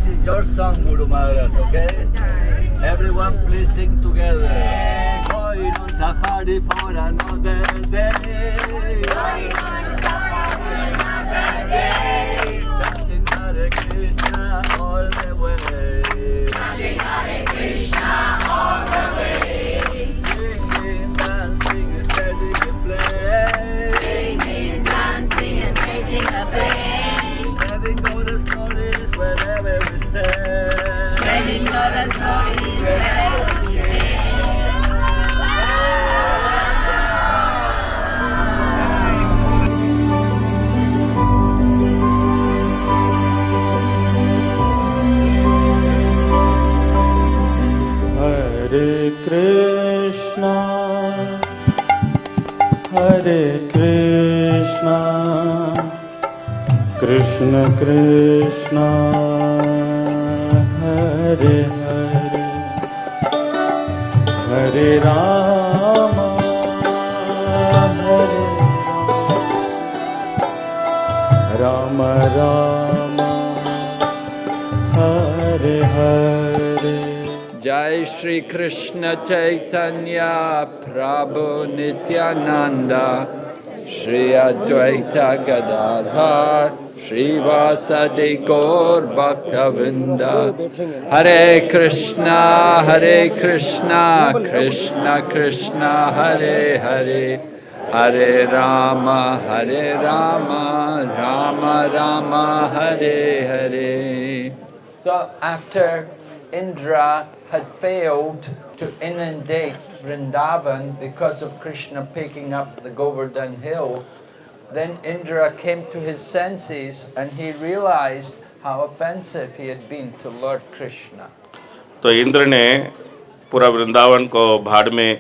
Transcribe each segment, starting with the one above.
This is your song, Guru Maharaj, okay? Everyone please sing together. Going on safari for another day. Going on safari another day. Chanting Hare Krishna all the way. Chanting Hare Krishna all the way. Singing, dancing, steady and play. Singing, dancing, and staging a play. Spreading God's stories wherever we stay. Spreading God's stories wherever we stay. Hare Krishna, Hare Krishna, Krishna Krishna, Hare Hare, Hare Rama, Hare Rama, Rama, Hare Hare. Jai Shri Krishna Chaitanya Prabhu Nityananda Shri Advaita Gadadhar Shri Vasadi Gaur Bhaktavinda Hare Krishna Krishna Krishna Hare Hare Hare Rama Rama Rama Hare Hare. So after Indra had failed to inundate Vrindavan because of Krishna picking up the Govardhan hill, then Indra came to his senses and he realized how offensive he had been to Lord Krishna. तो इंद्र ने पूरा वृंदावन को भाड़ में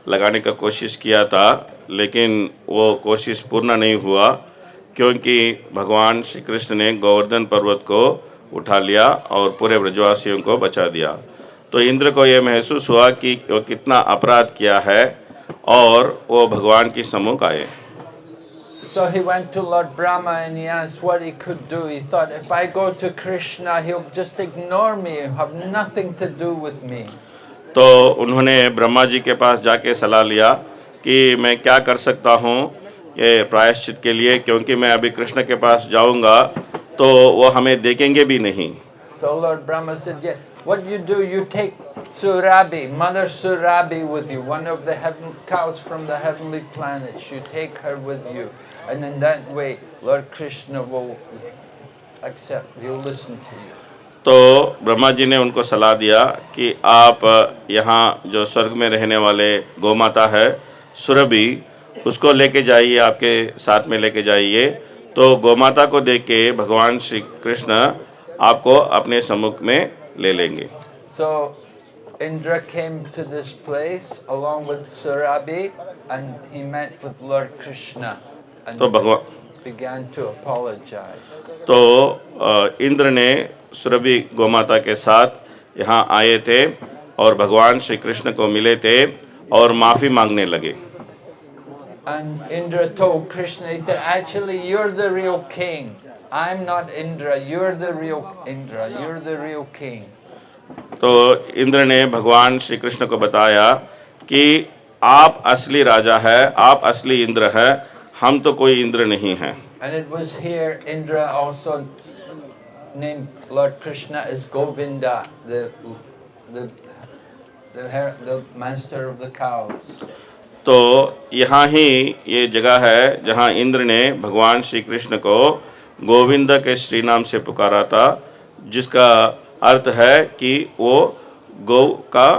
लगाने का कोशिश किया था, लेकिन वो कोशिश पूर्ण नहीं हुआ क्योंकि भगवान श्री कृष्ण ने गोवर्धन पर्वत को उठा लिया और पूरे ब्रजवासियों को बचा दिया। तो इंद्र को यह महसूस हुआ कि वो कितना अपराध किया है और वो भगवान की सम्मुख आए। So he went to Lord Brahma and he asked what he could do. He thought, if I go to Krishna, he'll just ignore me, have nothing to do with me. तो उन्होंने ब्रह्मा जी के पास जाके सलाह लिया कि मैं क्या कर सकता हूँ ये प्रायश्चित के लिए, क्योंकि मैं अभी कृष्ण के पास जाऊँगा तो वो हमें देखेंगे भी नहीं। So Lord Brahma said, yeah, what you do, you take Surabhi, Mother Surabhi with you, one of the cows from the heavenly planets. You take her with you. And in that way, Lord Krishna will accept, he'll listen to you. तो ब्रह्मा जी ने उनको सलाह दिया कि आप यहाँ जो स्वर्ग में रहने वाले गौमाता है सुरभि, उसको लेके जाइए, आपके साथ में लेके जाइए। तो गौमाता को देख के भगवान श्री कृष्ण आपको अपने सम्मुख में ले लेंगे। So Indra came to this place along with Surabhi and he met with Lord Krishna and तो भगवान began to apologize. तो इंद्र ने सुरभि गौमाता के साथ यहाँ आए थे और भगवान श्री कृष्ण को मिले थे और माफ़ी मांगने लगे। And Indra told Krishna, he said, actually you're the real king. I'm not Indra, you're the real Indra, you're the real king. तो इंद्र ने भगवान श्री कृष्ण को बताया कि आप असली राजा है, आप असली इंद्र है, हम तो कोई इंद्र नहीं हैं। And it was here Indra also named Lord Krishna as Govinda, the master of the cows. तो यहाँ ही ये जगह है जहाँ इंद्र ने भगवान श्री कृष्ण को गोविंद के श्री नाम से पुकारा था, जिसका अर्थ है कि वो गौ का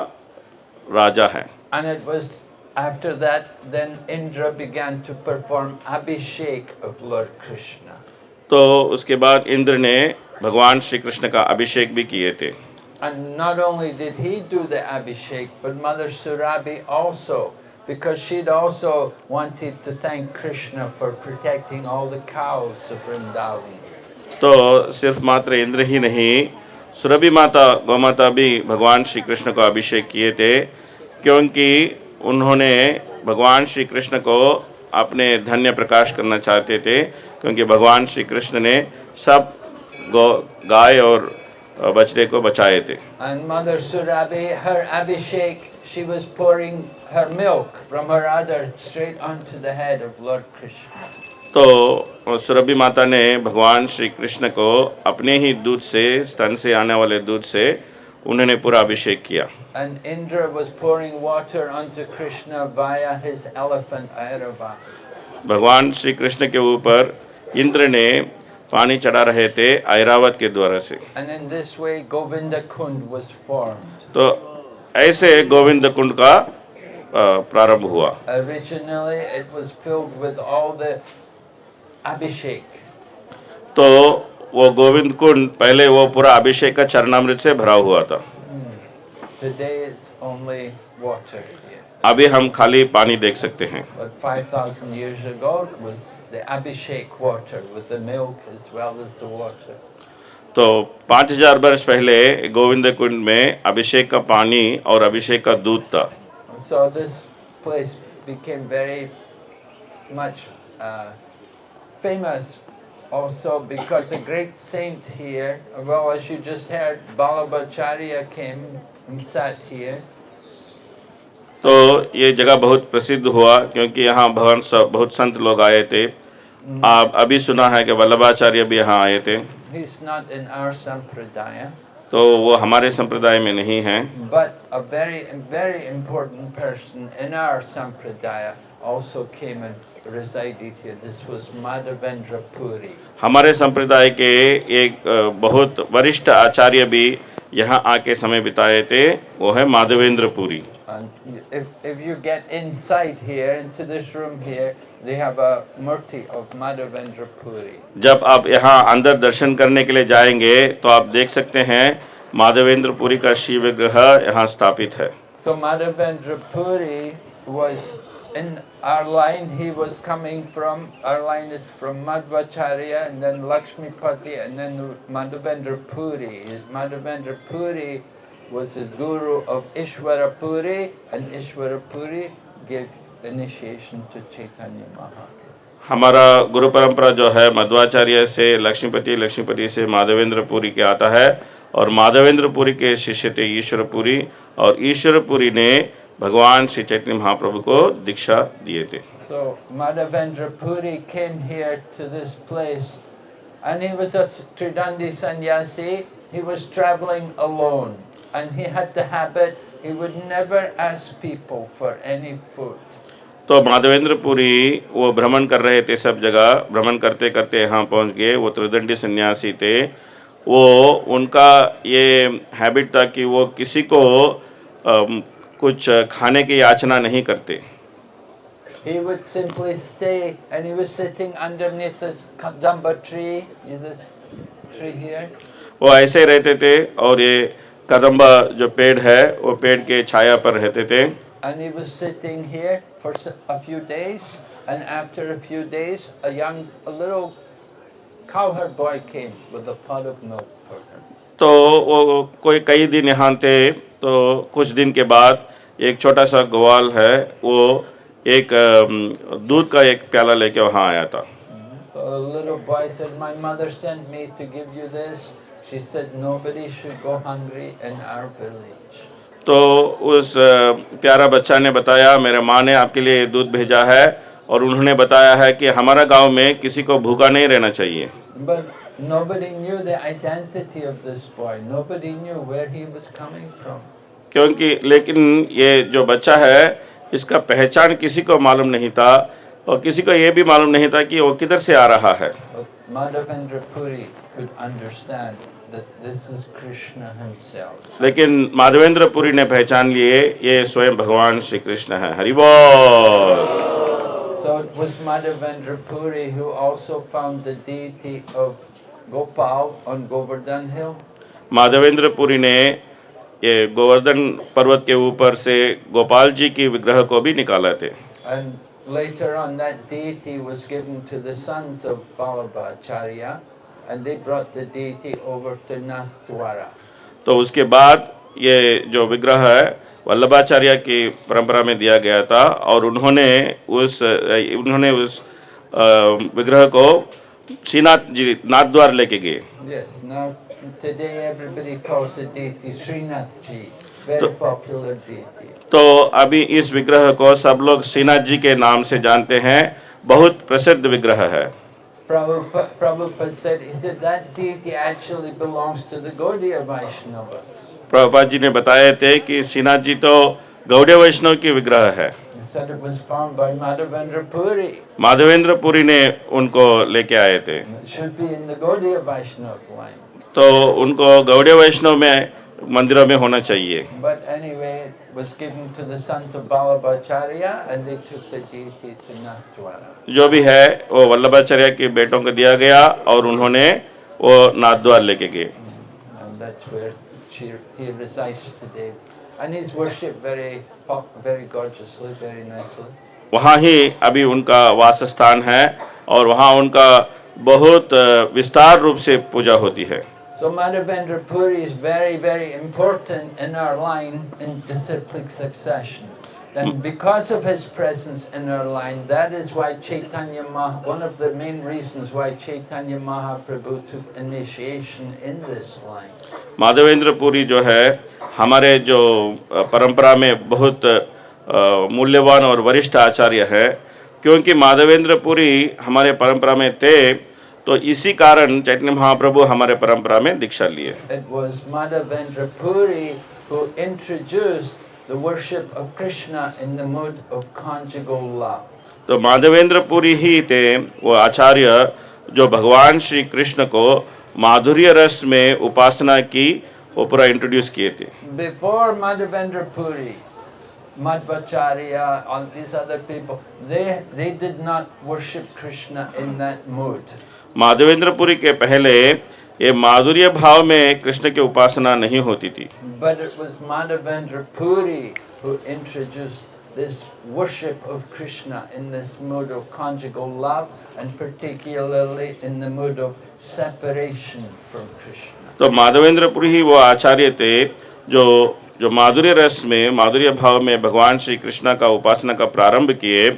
राजा है। And it was after that then Indra began to perform Abhishek of Lord Krishna. तो उसके बाद इंद्र ने भगवान श्री कृष्ण का अभिषेक भी किए थे। And not only did he do the Abhishek, but Mother Surabhi also, because she'd also wanted to thank Krishna for protecting all the cows of Vrindavan. तो सिर्फ मात्र इंद्र ही नहीं, सुरभि माता गौमाता भी भगवान श्री कृष्ण को अभिषेक किए थे, क्योंकि उन्होंने भगवान श्री कृष्ण को अपने धन्य प्रकाश करना चाहते थे, क्योंकि भगवान श्री कृष्ण ने सब गाय और बछड़े को बचाए थे। And Mother Surabhi, her Abhishek, she was pouring her milk from her udder straight onto the head of Lord Krishna. तो सुरभि माता ने भगवान श्री कृष्ण को अपने ही दूध से, स्तन से आने वाले दूध से उन्होंने पूरा अभिषेक किया। And Indra was pouring water onto Krishna via his elephant Airava. भगवान श्री कृष्ण के ऊपर इंद्र ने पानी चढ़ा रहे थे ऐरावत के द्वारा से। And in this way Govinda Kund was formed. तो ऐसे गोविंद कुंड का प्रारंभ हुआ। Originally it was filled with all the Abhishek. तो वो गोविंद कुंड पहले वो पूरा अभिषेक का चरणामृत से भरा हुआ था। Today it's only water here. अभी हम खाली पानी देख सकते हैं। But 5,000 years ago it was the Abhishek water with the milk as well as the water. तो 5000 वर्ष पहले गोविंद कुंड में अभिषेक का पानी और अभिषेक का दूध था। So this place became very much famous also because a great saint here, well as you just heard, Balabhacharya came and sat here. तो ये जगह बहुत प्रसिद्ध हुआ क्योंकि यहाँ भगवान बहुत संत लोग आए थे। आप अभी सुना है कि वल्लभाचार्य भी यहाँ आए थे। He's not in our sampradaya. तो वो हमारे संप्रदाय में नहीं हैं। But a very important person in our sampradaya also came and resided here. This was Madhavendra Puri. हमारे संप्रदाय के एक बहुत वरिष्ठ आचार्य भी यहाँ आके समय बिताए थे, वो है Madhavendra Puri. And if you get inside here, into this room here, they have a murti of Madhavendra Puri. जब आप यहाँ अंदर दर्शन करने के लिए जाएंगे तो आप देख सकते हैं माधवेंद्र पुरी का शिव विग्रह यहाँ स्थापित है। So Madhavendra Puri was in our line. He was coming from, our line is from Madhvacharya and then Lakshmipati and then Madhavendra Puri. Madhavendra Puri was the guru of Ishwara Puri, and Ishwara Puri gave initiation to Chaitanya Mahaprabhu. हमारा गुरु परंपरा जो है मध्वाचार्य से लक्ष्मीपति, लक्ष्मीपति से माधवेंद्र पुरी के आता है और माधवेंद्र पुरी के शिष्य थे ईश्वर पुरी और ईश्वर पुरी ने भगवान श्री चैतन्य महाप्रभु को दीक्षा दिए थे। So Madhavendra Puri came here to this place and he was a Tridandi sannyasi. He was traveling alone and he had the habit, he would never ask people for any food. तो माधवेंद्र पुरी वो भ्रमण कर रहे थे, सब जगह भ्रमण करते करते यहाँ पहुँच गए। वो त्रिदंडी सन्यासी थे। वो उनका ये हैबिट था कि वो किसी को कुछ खाने की याचना नहीं करते। He would simply stay and he was sitting underneath this kadamba tree, this tree here. वो ऐसे रहते थे और ये कदम्बा जो पेड़ है वो पेड़ के छाया पर रहते थे। And he was sitting here for a few days, and after a few days, a little cowherd boy came with a pot of milk for him. तो वो कोई कई दिन यहाँ थे, तो कुछ दिन के बाद एक छोटा सा ग्वाल है, वो एक दूध का एक प्याला लेके वहाँ आया था। So the little boy said, "My mother sent me to give you this." She said, "Nobody should go hungry in our village." तो उस प्यारा बच्चा ने बताया, मेरे माँ ने आपके लिए दूध भेजा है और उन्होंने बताया है कि हमारा गांव में किसी को भूखा नहीं रहना चाहिए। But nobody knew the identity of this boy. Nobody knew where he was coming from. क्योंकि लेकिन ये जो बच्चा है इसका पहचान किसी को मालूम नहीं था और किसी को ये भी मालूम नहीं था कि वो किधर से आ रहा है। But Madhavendra Puri could understand that this is Krishna himself. लेकिन माधवेंद्र पुरी ने पहचान लिए ये स्वयं भगवान श्री कृष्ण है। हरि बोल। So it was Madhavendra Puri who also found the deity of Gopal on Govardhan Hill. Madhavendra Puri ने ये गोवर्धन पर्वत के ऊपर से गोपाल जी की विग्रह को भी निकाला थे। And later on that deity was given to the sons of Balabhacharya and they brought the deity over to Nathdwara. तो उसके बाद ये जो विग्रह है वल्लभाचार्य की परंपरा में दिया गया था और उन्होंने उस विग्रह को श्रीनाथ जी नाथद्वार लेके गए। Yes, now today everybody calls the deity Srinath Ji, very popular deity. तो अभी इस विग्रह को सब लोग श्रीनाथ जी के नाम से जानते हैं, बहुत प्रसिद्ध विग्रह है। Prabhupada said that deity actually belongs to the Gaudiya Vaishnavas. Prabhupada ji ने बताए थे कि श्रीनाथ जी तो गौड़ीय वैष्णव की विग्रह है। He said it was found by Madhavendra Puri. Madhavendra Puri ने उनको लेके आए थे, It should be in the Gaudiya Vaishnava line. तो उनको गौड़ीय वैष्णव में मंदिरों में होना चाहिए। But anyway, it was given to the sons of Vallabhacharya and they took the deity to Nathdwara. जो भी है वो वल्लभाचार्य के बेटों को दिया गया और उन्होंने वो नाथद्वार लेके गए। And that's where he resides today. And he's worshipped very gorgeously, very nicely. वहाँ ही अभी उनका वास स्थान है और वहाँ उनका बहुत विस्तार रूप से पूजा होती है। So Madhavendra Puri is very, very important in our line in disciplic succession. And because of his presence in our line, that is why one of the main reasons why Chaitanya Mahaprabhu took initiation in this line. Madhavendra Puri जो है हमारे जो परंपरा में बहुत मूल्यवान और वरिष्ठ आचार्य है, क्योंकि माधवेंद्र पुरी हमारे परंपरा में थे, तो इसी कारण चैतन्य महाप्रभु हमारे परंपरा में दीक्षा लिए। It was Madhavendra Puri who introduced the worship of Krishna in the mood of conjugal love. तो माधवेंद्र पुरी ही थे वो आचार्य जो भगवान श्री कृष्ण को माधुर्य रस में उपासना की वो पूरा इंट्रोड्यूस किए थे। Before Madhavendra Puri, Madhvacharya, all these other people, they did not worship Krishna in that mood. Madhavendra Puri के पहले ये माधुर्य भाव में कृष्ण की उपासना नहीं होती थी। But it was Madhavendra Puri who introduced this worship of Krishna in this mood of conjugal love and particularly in the mood of separation from Krishna. तो माधवेंद्र पुरी ही वो आचार्य थे जो माधुर्य रस में माधुर्य भाव में भगवान श्री कृष्ण का उपासना का प्रारंभ किए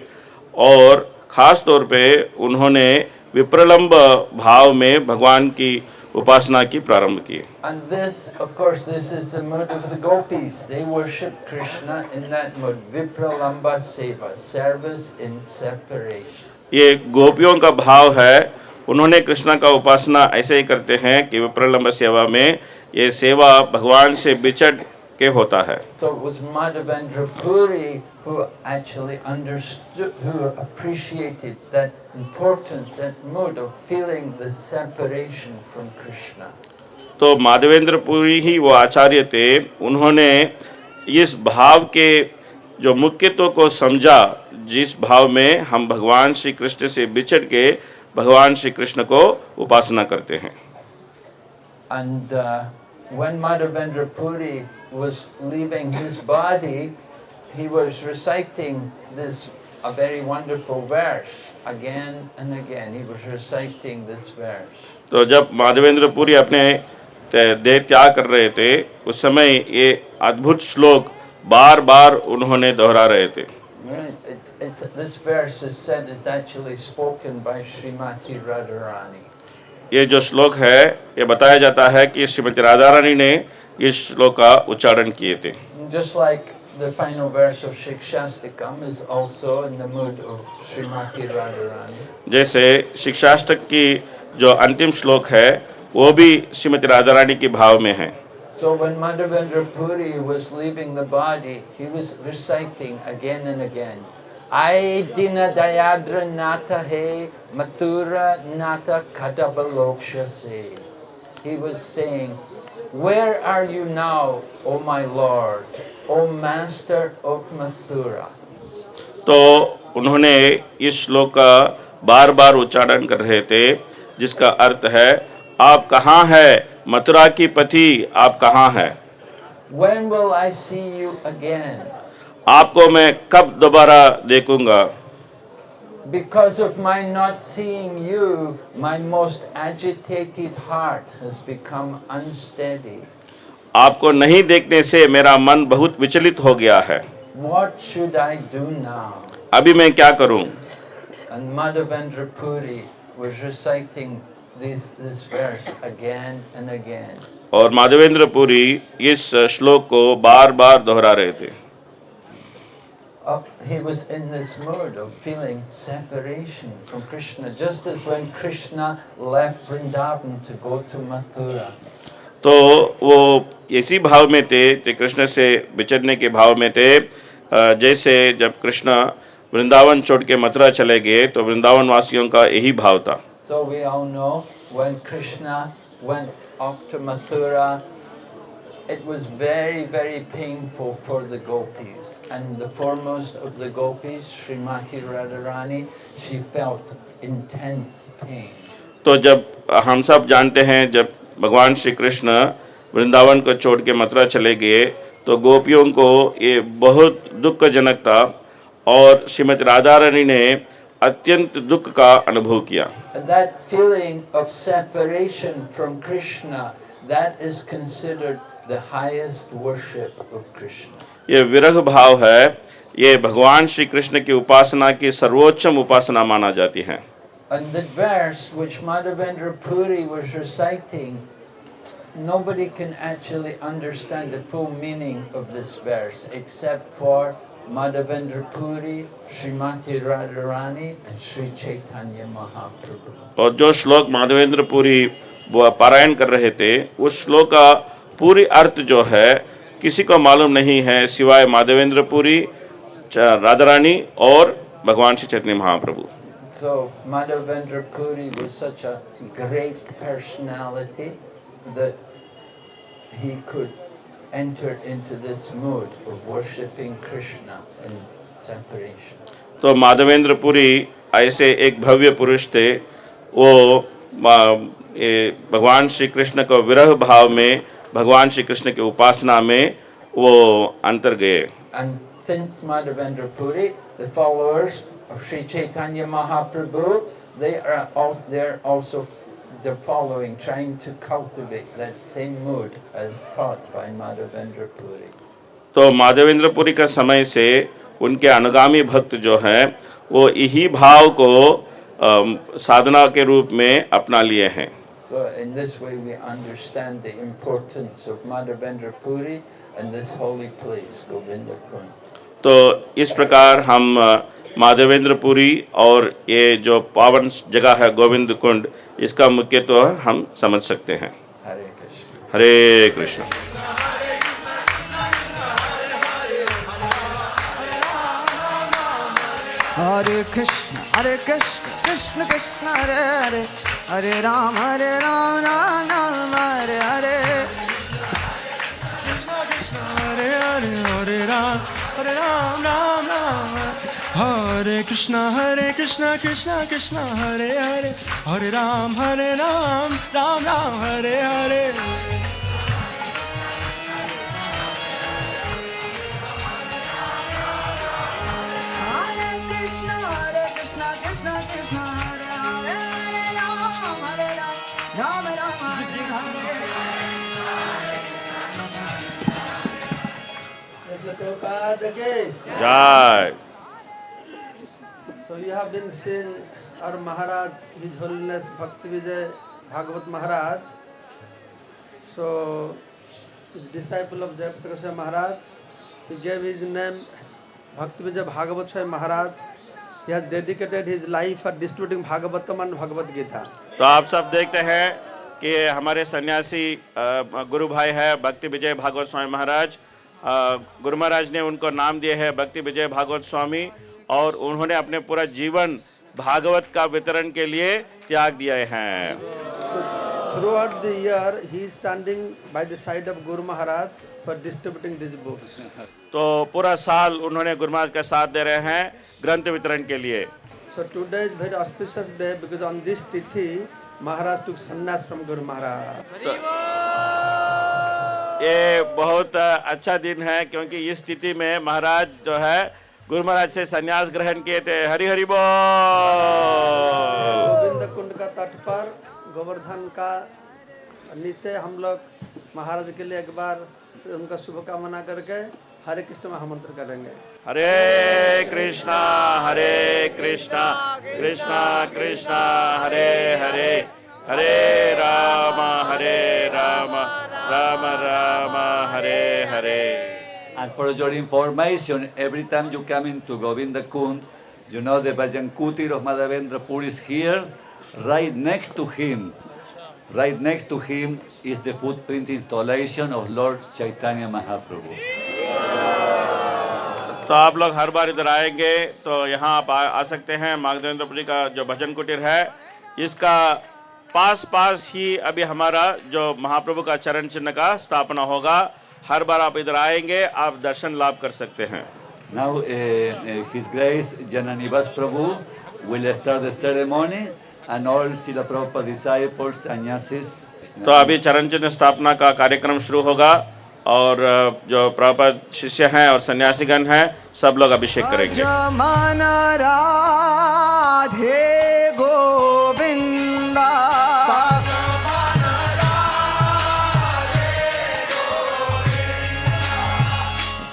और खास तौर पे उन्होंने विप्रलंब भाव में भगवान की उपासना की प्रारंभ की। And this, of course, this is the mood of the gopis. They worship Krishna in that mood, vipralamba seva, service in separation. ये गोपियों का भाव है, उन्होंने कृष्ण का उपासना ऐसे ही करते हैं कि विप्रलंब सेवा में ये सेवा भगवान से बिछड़ के होता है। So it was Madhavendra Puri who actually understood, who appreciated that importance, that mood of feeling the separation from Krishna. तो माधवेंद्र पुरी ही वो आचार्य थे, उन्होंने इस भाव के जो मुख्यत्व को समझा, जिस भाव में हम भगवान श्री कृष्ण से बिछड़ के भगवान श्री कृष्ण को उपासना करते हैं। And when Madhavendra Puri was leaving his body, he was reciting this a very wonderful verse again and again. He was reciting this verse. तो जब माधवेंद्र पुरी अपने देह त्याग कर रहे थे, उस समय ये अद्भुत श्लोक बार बार उन्होंने दोहरा रहे थे। This verse is said is actually spoken by Srimati Radharani. ये जो श्लोक है, ये बताया जाता है कि श्रीमती राधा रानी ने इस श्लोक का उच्चारण किए थे। Just like the final verse of Shikshastakam is also in the mood of Srimati Radharani. जैसे शिक्षाष्टक की जो अंतिम श्लोक है, वो भी श्रीमती राधा रानी के भाव में है। So when Madhavendra Puri was leaving the body, he was reciting again and again, Ai Dina Dayadra Nata He Mathura Nata Kadabaloksha Se. He was saying, where are you now, O my Lord, O Master of Mathura? तो उन्होंने इस श्लोक का बार बार उच्चारण कर रहे थे, जिसका अर्थ है, आप कहाँ हैं, मथुरा की पति, आप कहाँ हैं? When will I see you again? आपको मैं कब दोबारा देखूंगा? Because of my not seeing you, my most agitated heart has become unsteady. आपको नहीं देखने से मेरा मन बहुत विचलित हो गया है। What should I do now? अभी मैं क्या करूं? And Madhavendra Puri was reciting this verse again and again. और माधवेंद्र पुरी इस श्लोक को बार बार दोहरा रहे थे। He was in this mood of feeling separation from Krishna, just as when Krishna left Vrindavan to go to Mathura. तो वो इसी भाव में थे, कृष्ण से विचरने के भाव में थे। जैसे जब कृष्ण वृंदावन छोड़ के मथुरा चले गए तो वृंदावन वासियों का यही भाव था। So we all know when Krishna went off to Mathura, it was very, very painful for the gopis. And the foremost of the gopis, Srimati Radharani, she felt intense pain. तो जब हम सब जानते हैं जब भगवान श्री कृष्ण वृंदावन को छोड़ के मथुरा चले गए तो गोपियों को ये बहुत दुखजनक था और श्रीमती राधा रानी ने अत्यंत दुख का अनुभव किया। And that feeling of separation from Krishna, that is considered the highest worship of Krishna. ये विरह भाव है, ये भगवान श्री कृष्ण की उपासना की सर्वोच्चम उपासना माना जाती है। And the verse which Madhavendra Puri was reciting, nobody can actually understand the full meaning of this verse except for Madhavendra Puri, Srimati Radharani and Sri Chaitanya Mahaprabhu. और जो श्लोक माधवेंद्र पुरी वो पारायण कर रहे थे उस श्लोक का पूरी अर्थ जो है किसी को मालूम नहीं है सिवाय माधवेंद्र पुरी, राधा रानी और भगवान Shri Chaitanya Mahaprabhu. So Madhavendra Puri was such a great personality that he could enter into this mood of worshipping Krishna in separation. तो माधवेंद्र पुरी ऐसे एक भव्य पुरुष थे, वो भगवान श्री कृष्ण को विरह भाव में भगवान श्री कृष्ण की उपासना में वो अंतर गए। And since Madhavendra Puri, the followers of Sri Chaitanya Mahaprabhu, they're also they're following, trying to cultivate that same mood as taught by Madhavendra Puri. तो माधवेंद्र पुरी का समय से उनके अनुगामी भक्त जो हैं वो यही भाव को साधना के रूप में अपना लिए हैं। So in this way we understand the importance of Madhavendra Puri and this holy place, Govinda Kund. तो इस प्रकार हम माधवेंद्र पुरी और ये जो पावन जगह है गोविंद कुंड, इसका मुख्यत्व हम समझ सकते हैं। Hare Krishna. हरे Krishna. Hare Krishna, Hare Krishna, Krishna Krishna, Hare Hare, Hare Ram, Ram Ram, Hare Hare. Krishna Krishna, Hare Hare, Hare Ram, Ram Ram, Hare Krishna, Krishna Krishna, Hare Hare, Hare Ram, Ram Ram, Hare Hare. जय। So you have been seeing our Maharaj, His Holiness Bhakti Vijay Bhagavat Maharaj. So, disciple of Jayapatra Swami Maharaj, he gave his name Bhakti Vijay Bhagavat Swami Maharaj. He has dedicated his life for distributing Bhagavatam and Bhagavad Gita. तो आप सब देखते हैं कि हमारे सन्यासी गुरु भाई है भक्ति विजय भागवत स्वामी महाराज। गुरु महाराज ने उनको नाम दिए है भक्ति विजय भागवत स्वामी और उन्होंने अपने पूरा जीवन भागवत का वितरण के लिए त्याग दिए हैं। Throughout the year, he is standing by the side of Guru Maharaj for distributing these books. तो पूरा साल उन्होंने गुरु महाराज का साथ दे रहे हैं ग्रंथ वितरण के लिए। So today is very auspicious day because on this tithi, Maharaj took sannyas from Guru Maharaj. ये बहुत अच्छा दिन है क्योंकि इस स्थिति में महाराज जो है गुरु महाराज से संन्यास ग्रहण किए थे। हरि हरि बोल। गोविंद कुंड का तट पर गोवर्धन का नीचे हम लोग महाराज के लिए एक बार उनका शुभकामना करके हरे कृष्ण महामंत्र करेंगे। हरे कृष्णा कृष्णा कृष्णा हरे हरे, हरे Ram Ram Ram Hare Hare. And for your information, every time you come into Govinda Kund, you know the Bhajan Kutir of Madhavendra Puri is here. Right next to him is the footprint installation of Lord Chaitanya Mahaprabhu. तो आप लोग हर बार इधर आएंगे तो यहाँ आप आ सकते हैं। माधवेंद्रपुरी का जो भजन कुटीर है, इसका पास ही अभी हमारा जो महाप्रभु का चरण चिन्ह का स्थापना होगा। हर बार आप इधर आएंगे, आप दर्शन लाभ कर सकते हैं। Now His Grace Jananivas Prabhu will start the ceremony and all Srila Prabhupada disciples, sannyasis. तो अभी चरण चिन्ह स्थापना का कार्यक्रम शुरू होगा और जो प्रभुपाद शिष्य हैं और सन्यासीगण हैं, सब लोग अभिषेक करेंगे। मन राधे गोविंदा,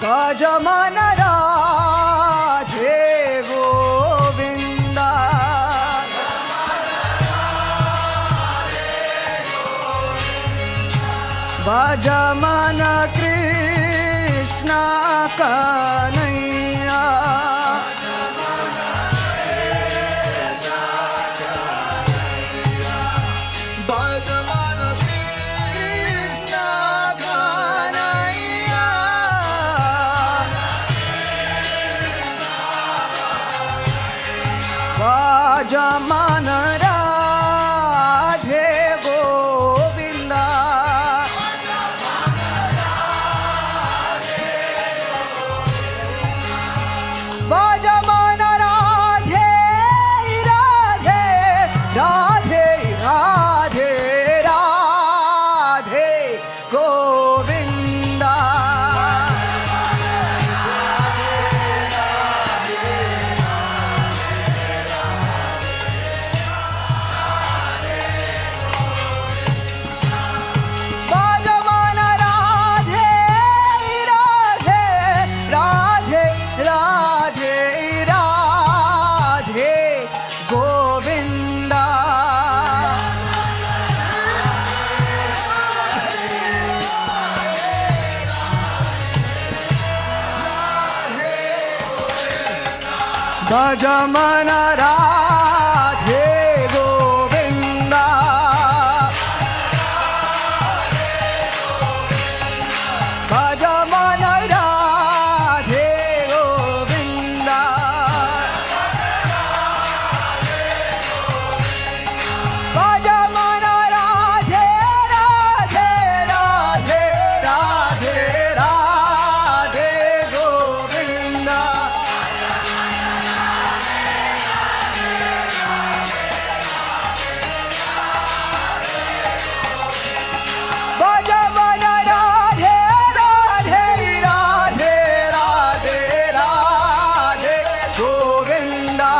भज मन राधे गोविंदा, भज मन कृष्ण कन्हैया, भज मन कृष्ण कन्हैया, भज मन राधे गोविंदा, भज मन राधे राधे राधे राधे राधे गोविंदा, भज मन राधे राधे राधे राधे राधे गोविंदा, भज मन राधे गोविंदा, भज मन राधे गोविंदा, भज मन राधे राधे राधे राधे राधे गोविंदा, भज मन राधे राधे राधे राधे राधे गोविंदा,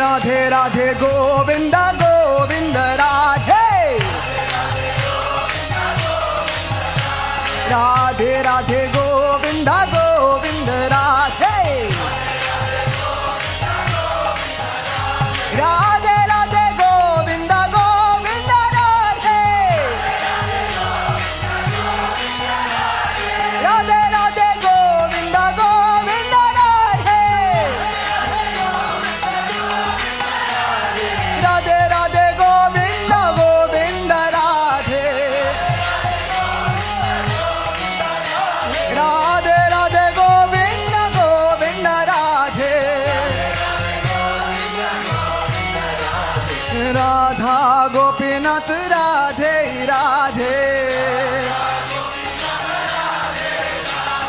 राधे राधे गोविंदा गोविंद राधे, राधे राधे गोविंदा गोविंद राधे, राधे राधे गोविंदा गोविंद राधे, राधे राधे गोविंदा गोविंद राधे, राधे राधे गोविंदा गोविंद राधे, राधे राधे गोविंद गोविंद राधे, राधा गोपीनाथ राधे राधे,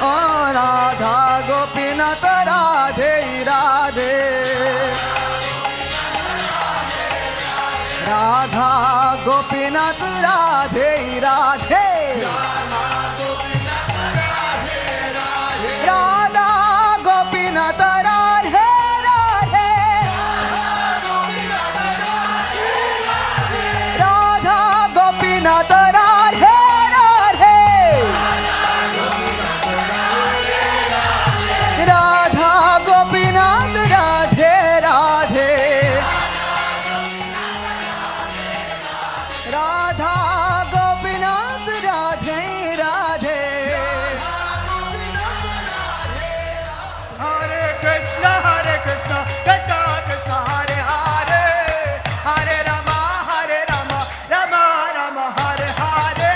ओ राधा गोपीनाथ राधे राधे, राधा गोपीनाथ राधे राधे, राधा गोपीनाथ राधे राधे, गोपीनाथ राधे राधे राधा गोपीनाथ राधे राधे राधा गोपीनाथ राधे राधे हरे कृष्ण कृष्ण कृष्ण हरे हरे हरे राम राम राम हरे हरे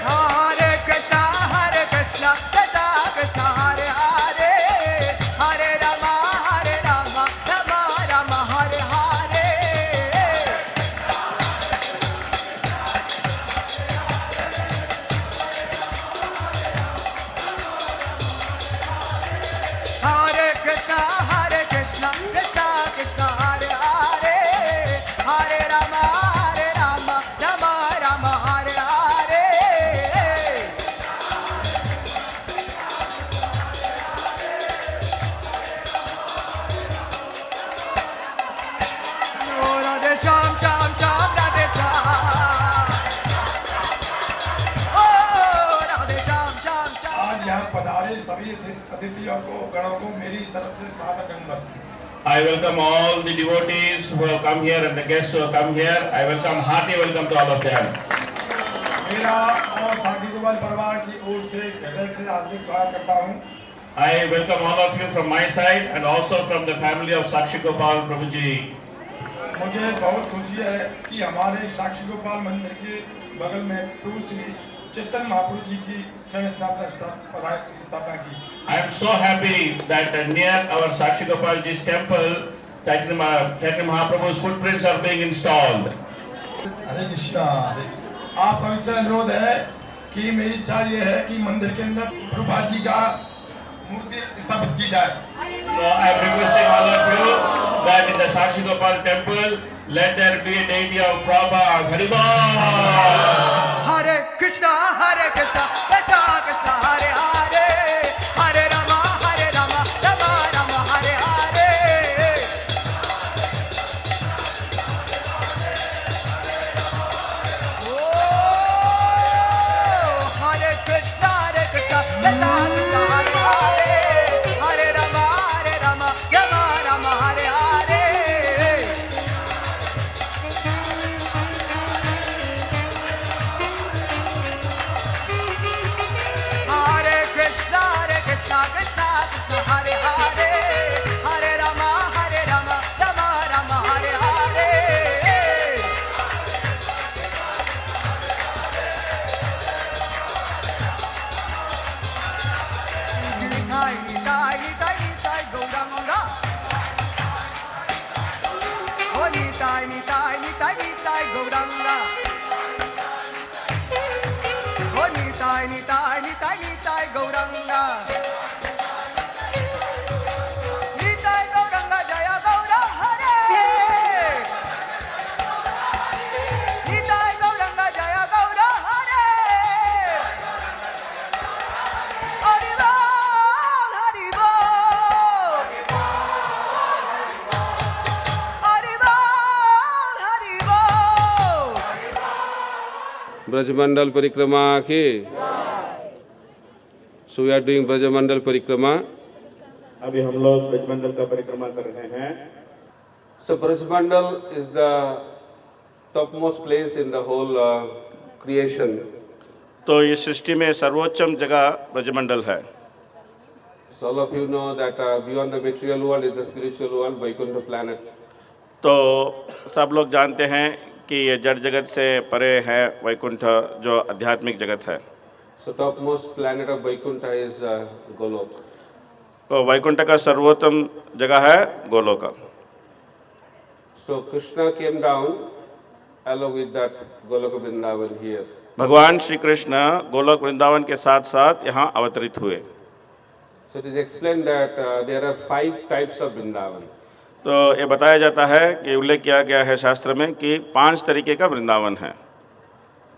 हरे कृष्ण कृष्ण कृष्ण हरे हरे हरे राम राम राम हरे हरे हरे कृष्ण कृष्ण कृष्ण हरे हरे हरे राम राम राम हरे हरे ओ राधे श्याम श्याम श्याम राधे श्याम ओ राधे श्याम श्याम श्याम आज यहाँ पधारे सभी अतिथियों को गणों को मेरी तरफ से सादर दंडवत। I welcome all the devotees who have come here and the guests who have come here. I welcome, hearty welcome to all of them. मेरा और साथी गोपाल परिवार की ओर से हृदय से हार्दिक स्वागत करता हूँ। I welcome all of you from my side and also from the family of Sakshi Gopal Prabhuji. मुझे बहुत खुशी है कि हमारे साक्षी गोपाल मंदिर के बगल में प्रभु श्री चैतन्य महाप्रभु जी की चरण स्थापना की। I am so happy that near our Sakshi Gopal Ji's temple, Chaitanya Mahaprabhu's footprints are being installed. हरे कृष्णा। आप सभी से अनुरोध है कि मेरी इच्छा ये है कि मंदिर के अंदर प्रभुपाद जी का मूर्ति स्थापित की जाए। So I am requesting all of you that in the Sakshi Gopal temple, let there be a deity of Prabhupada. Hari Bol! हरे कृष्ण कृष्ण कृष्ण हरे हरे हरे राम राम हरे हरे ओ हरे कृष्ण कृष्ण हरे हरे हरे राम राम हरे हरे हरे कृष्ण कृष्ण कृष्ण हरे हरे हरे राम राम हरे हरे निताई निताई निताई निताई गौरंगा ओ निताई निताई निताई निताई गौरंगा ओ निताई निताई निताई निताई गौरंगा निताई गौरंगा जय गौर हरे निताई गौरंगा जय गौर हरे हरि बोल हरि बोल हरि बोल हरि बोल ब्रजमंडल परिक्रमा की so we are doing Brajmandal parikrama. अभी हम लोग ब्रजमंडल का परिक्रमा कर रहे हैं। So Brajmandal is the topmost place in the whole creation. तो ये सृष्टि में सर्वोच्चम जगह ब्रजमंडल है। So all of you know that beyond the material world is the spiritual world, Vaikuntha planet. तो सब लोग जानते हैं कि ये जड़ जगत से परे है वैकुंठ जो आध्यात्मिक जगत है। So topmost planet of Vaikuntha is Golok. तो वैकुंठ का सर्वोत्तम जगह है Golok. So Krishna came down along with that Goloka Vrindavan here. भगवान श्री कृष्ण गोलोक वृंदावन के साथ साथ यहाँ अवतरित हुए। So it is explained that there are 5 types of Vrindavan. तो ये बताया जाता है कि उल्लेख किया गया है शास्त्र में कि 5 तरीके का वृंदावन है।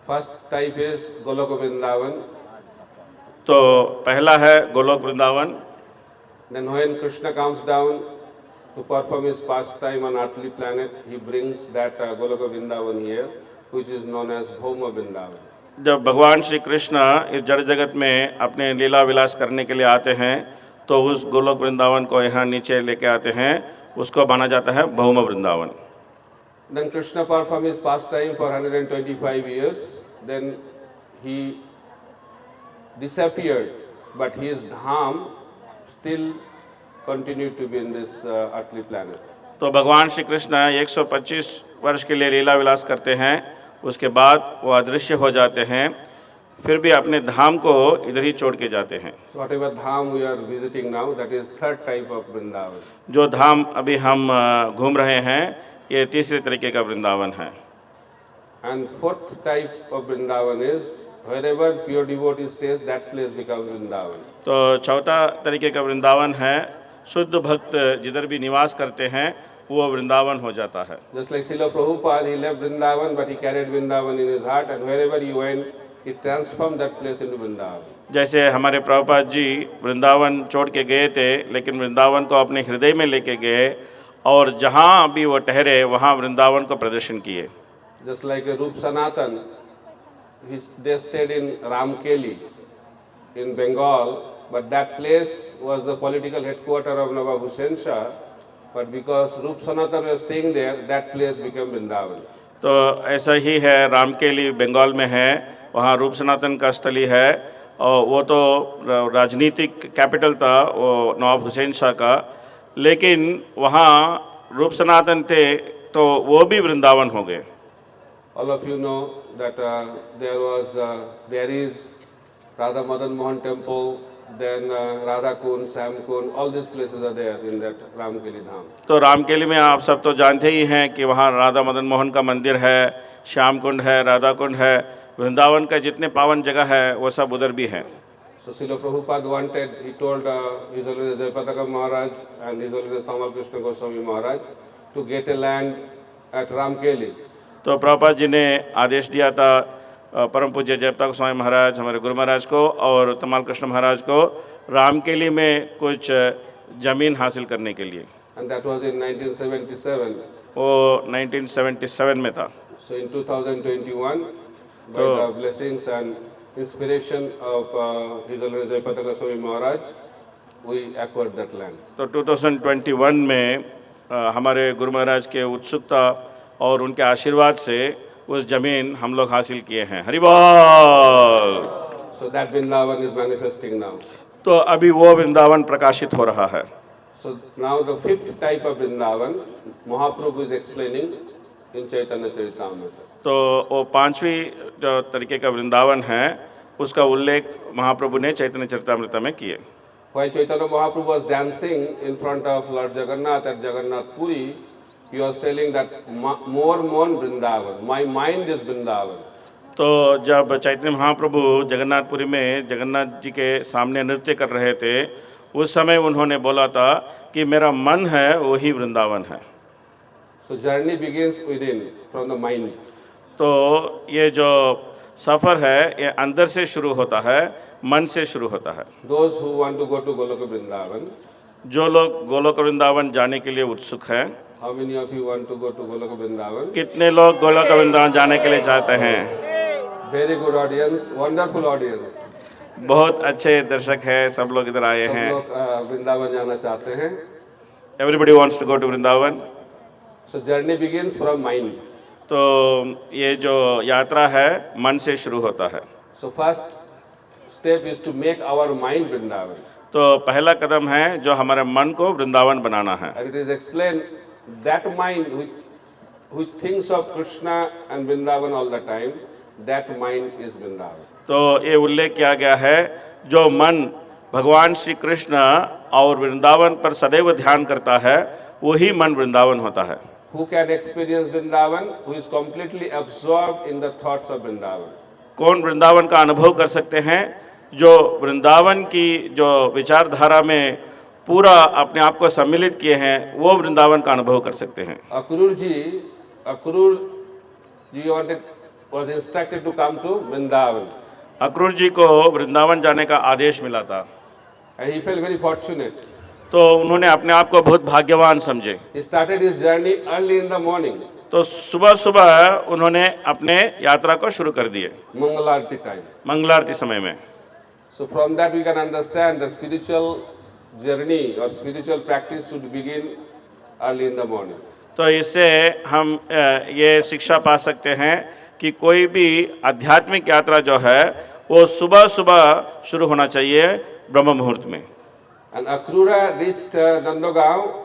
First type is Goloka Vrindavan. तो पहला है Golok Vrindavan. Then when Krishna comes down to perform his pastime on earthly planet, he brings that Goloka Vrindavan here, which is known as Bhauma Vrindavan. जब भगवान श्री कृष्ण इस जड़ जगत में अपने लीला विलास करने के लिए आते हैं तो उस गोलोक वृंदावन को यहाँ नीचे लेके आते हैं, उसको माना जाता है भौम Vrindavan. Then Krishna performed his pastime for 125 years. Then he disappeared, but his dham still continued to be in this earthly planet. तो भगवान श्री कृष्ण 125 वर्ष के लिए लीला विलास करते हैं, उसके बाद वो अदृश्य हो जाते हैं, फिर भी अपने धाम को इधर ही छोड़ के जाते हैं। So whatever dham we are visiting now, that is third type of Vrindavan. जो धाम अभी हम घूम रहे हैं ये तीसरे तरीके का वृंदावन है। And fourth type of Vrindavan is wherever pure devotee stays, that place becomes Vrindavan. तो चौथा तरीके का वृंदावन है शुद्ध भक्त जिधर भी निवास करते हैं वो वृंदावन हो जाता है। Just like Srila Prabhupada, he left Vrindavan, but he carried Vrindavan in his heart, and wherever he went, he transformed that place into Vrindavan. जैसे हमारे प्रभुपाद जी वृंदावन छोड़ के गए थे, लेकिन वृंदावन को अपने हृदय में लेके गए और जहाँ भी वो ठहरे वहाँ वृंदावन को प्रदर्शन किए। Just like Rup Sanatan, they stayed in Ramkeli in Bengal, but that place was the political headquarters of Nawab Hussain Shah. But because Rup Sanatan was staying there, that place became Vrindavan. तो ऐसा ही है, रामकेली बंगाल में है, वहाँ रूप सनातन का स्थली है और वो तो राजनीतिक कैपिटल था वो नवाब हुसैन शाह का, लेकिन वहाँ रूप सनातन थे तो वो भी वृंदावन हो गए। All of you know that there is Radha Madan Mohan temple, then Radha Kund, Sam Kund, all these places are there in that Ramkeli Dham. तो रामकेली में आप सब तो जानते ही हैं कि वहाँ राधा मदन मोहन का मंदिर है, श्याम कुंड है, राधा कुंड है, वृंदावन का जितने पावन जगह है वो सब उधर भी है। So Srila Prabhupada wanted, he told His Holiness Jayapataka Maharaj and His Holiness Tamal Krishna Goswami Maharaj to get a land at Ramkeli. तो प्रभुपाद जी ने आदेश दिया था परम पूज्य जयपताका गोस्वामी महाराज, हमारे गुरु महाराज को और तमाल कृष्ण महाराज को रामकेली में कुछ ज़मीन हासिल करने के लिए। And that was in 1977. वो 1977 में था। So in 2021, by the blessings and inspiration of His Holiness Jayapataka Goswami Maharaj, we acquired that land. तो 2021 में हमारे गुरु महाराज के उत्सुकता और उनके आशीर्वाद से उस ज़मीन हम लोग हासिल किए हैं। हरि बोल। So that Vrindavan is manifesting now. तो अभी वो वृंदावन प्रकाशित हो रहा है। So now the fifth type of Vrindavan, Mahaprabhu is explaining in Chaitanya Charitamrita. तो वो पांचवी जो तरीके का वृंदावन है उसका उल्लेख महाप्रभु ने चैतन्य चरितामृत में किए। While Chaitanya Mahaprabhu was dancing in front of Lord Jagannath at Jagannath Puri, he was telling that more Vrindavan, my mind is Vrindavan. तो जब चैतन्य महाप्रभु जगन्नाथपुरी में जगन्नाथ जी के सामने नृत्य कर रहे थे उस समय उन्होंने बोला था कि मेरा मन है वही वृंदावन है। So journey begins within, from the mind. तो ये जो सफ़र है ये अंदर से शुरू होता है, मन से शुरू होता है। Those who want to go to Goloka Vrindavan, जो लोग गोलोक वृंदावन जाने के लिए उत्सुक हैं, how many of you want to go to Goloka Vrindavan? कितने लोग गोलोक वृंदावन जाने के लिए चाहते हैं? Very good audience, wonderful audience. बहुत अच्छे दर्शक हैं, सब लोग इधर आए सब हैं। लोग वृंदावन जाना चाहते हैं। Everybody wants to go to Vrindavan. So journey begins from mind. तो ये जो यात्रा है मन से शुरू होता है। So first step is to make our mind Vrindavan. तो पहला कदम है जो हमारे मन को वृंदावन बनाना है। And it is explained that mind which thinks of Krishna and Vrindavan all the time, that mind is Vrindavan. तो ये उल्लेख किया गया है जो मन भगवान श्री कृष्ण और वृंदावन पर सदैव ध्यान करता है वही मन वृंदावन होता है। Who can experience Vrindavan? Who is completely absorbed in the thoughts of Vrindavan. कौन वृंदावन का अनुभव कर सकते हैं? जो वृंदावन की जो विचारधारा में पूरा अपने आप को सम्मिलित किए हैं वो वृंदावन का अनुभव कर सकते हैं। Akrur ji was instructed to come to Vrindavan. Akrur जी को वृंदावन जाने का आदेश मिला था। And he felt very fortunate. तो उन्होंने अपने आप को बहुत भाग्यवान समझे। He started his journey early in the morning, तो सुबह सुबह उन्होंने अपने यात्रा को शुरू कर दिए, Mangalarti time. मंगलारती समय में। So from that we can understand that spiritual journey or spiritual practice should begin early in the morning. तो इससे हम ये शिक्षा पा सकते हैं कि कोई भी आध्यात्मिक यात्रा जो है वो सुबह सुबह शुरू होना चाहिए, ब्रह्म मुहूर्त में। And Akrura reached Nandagaon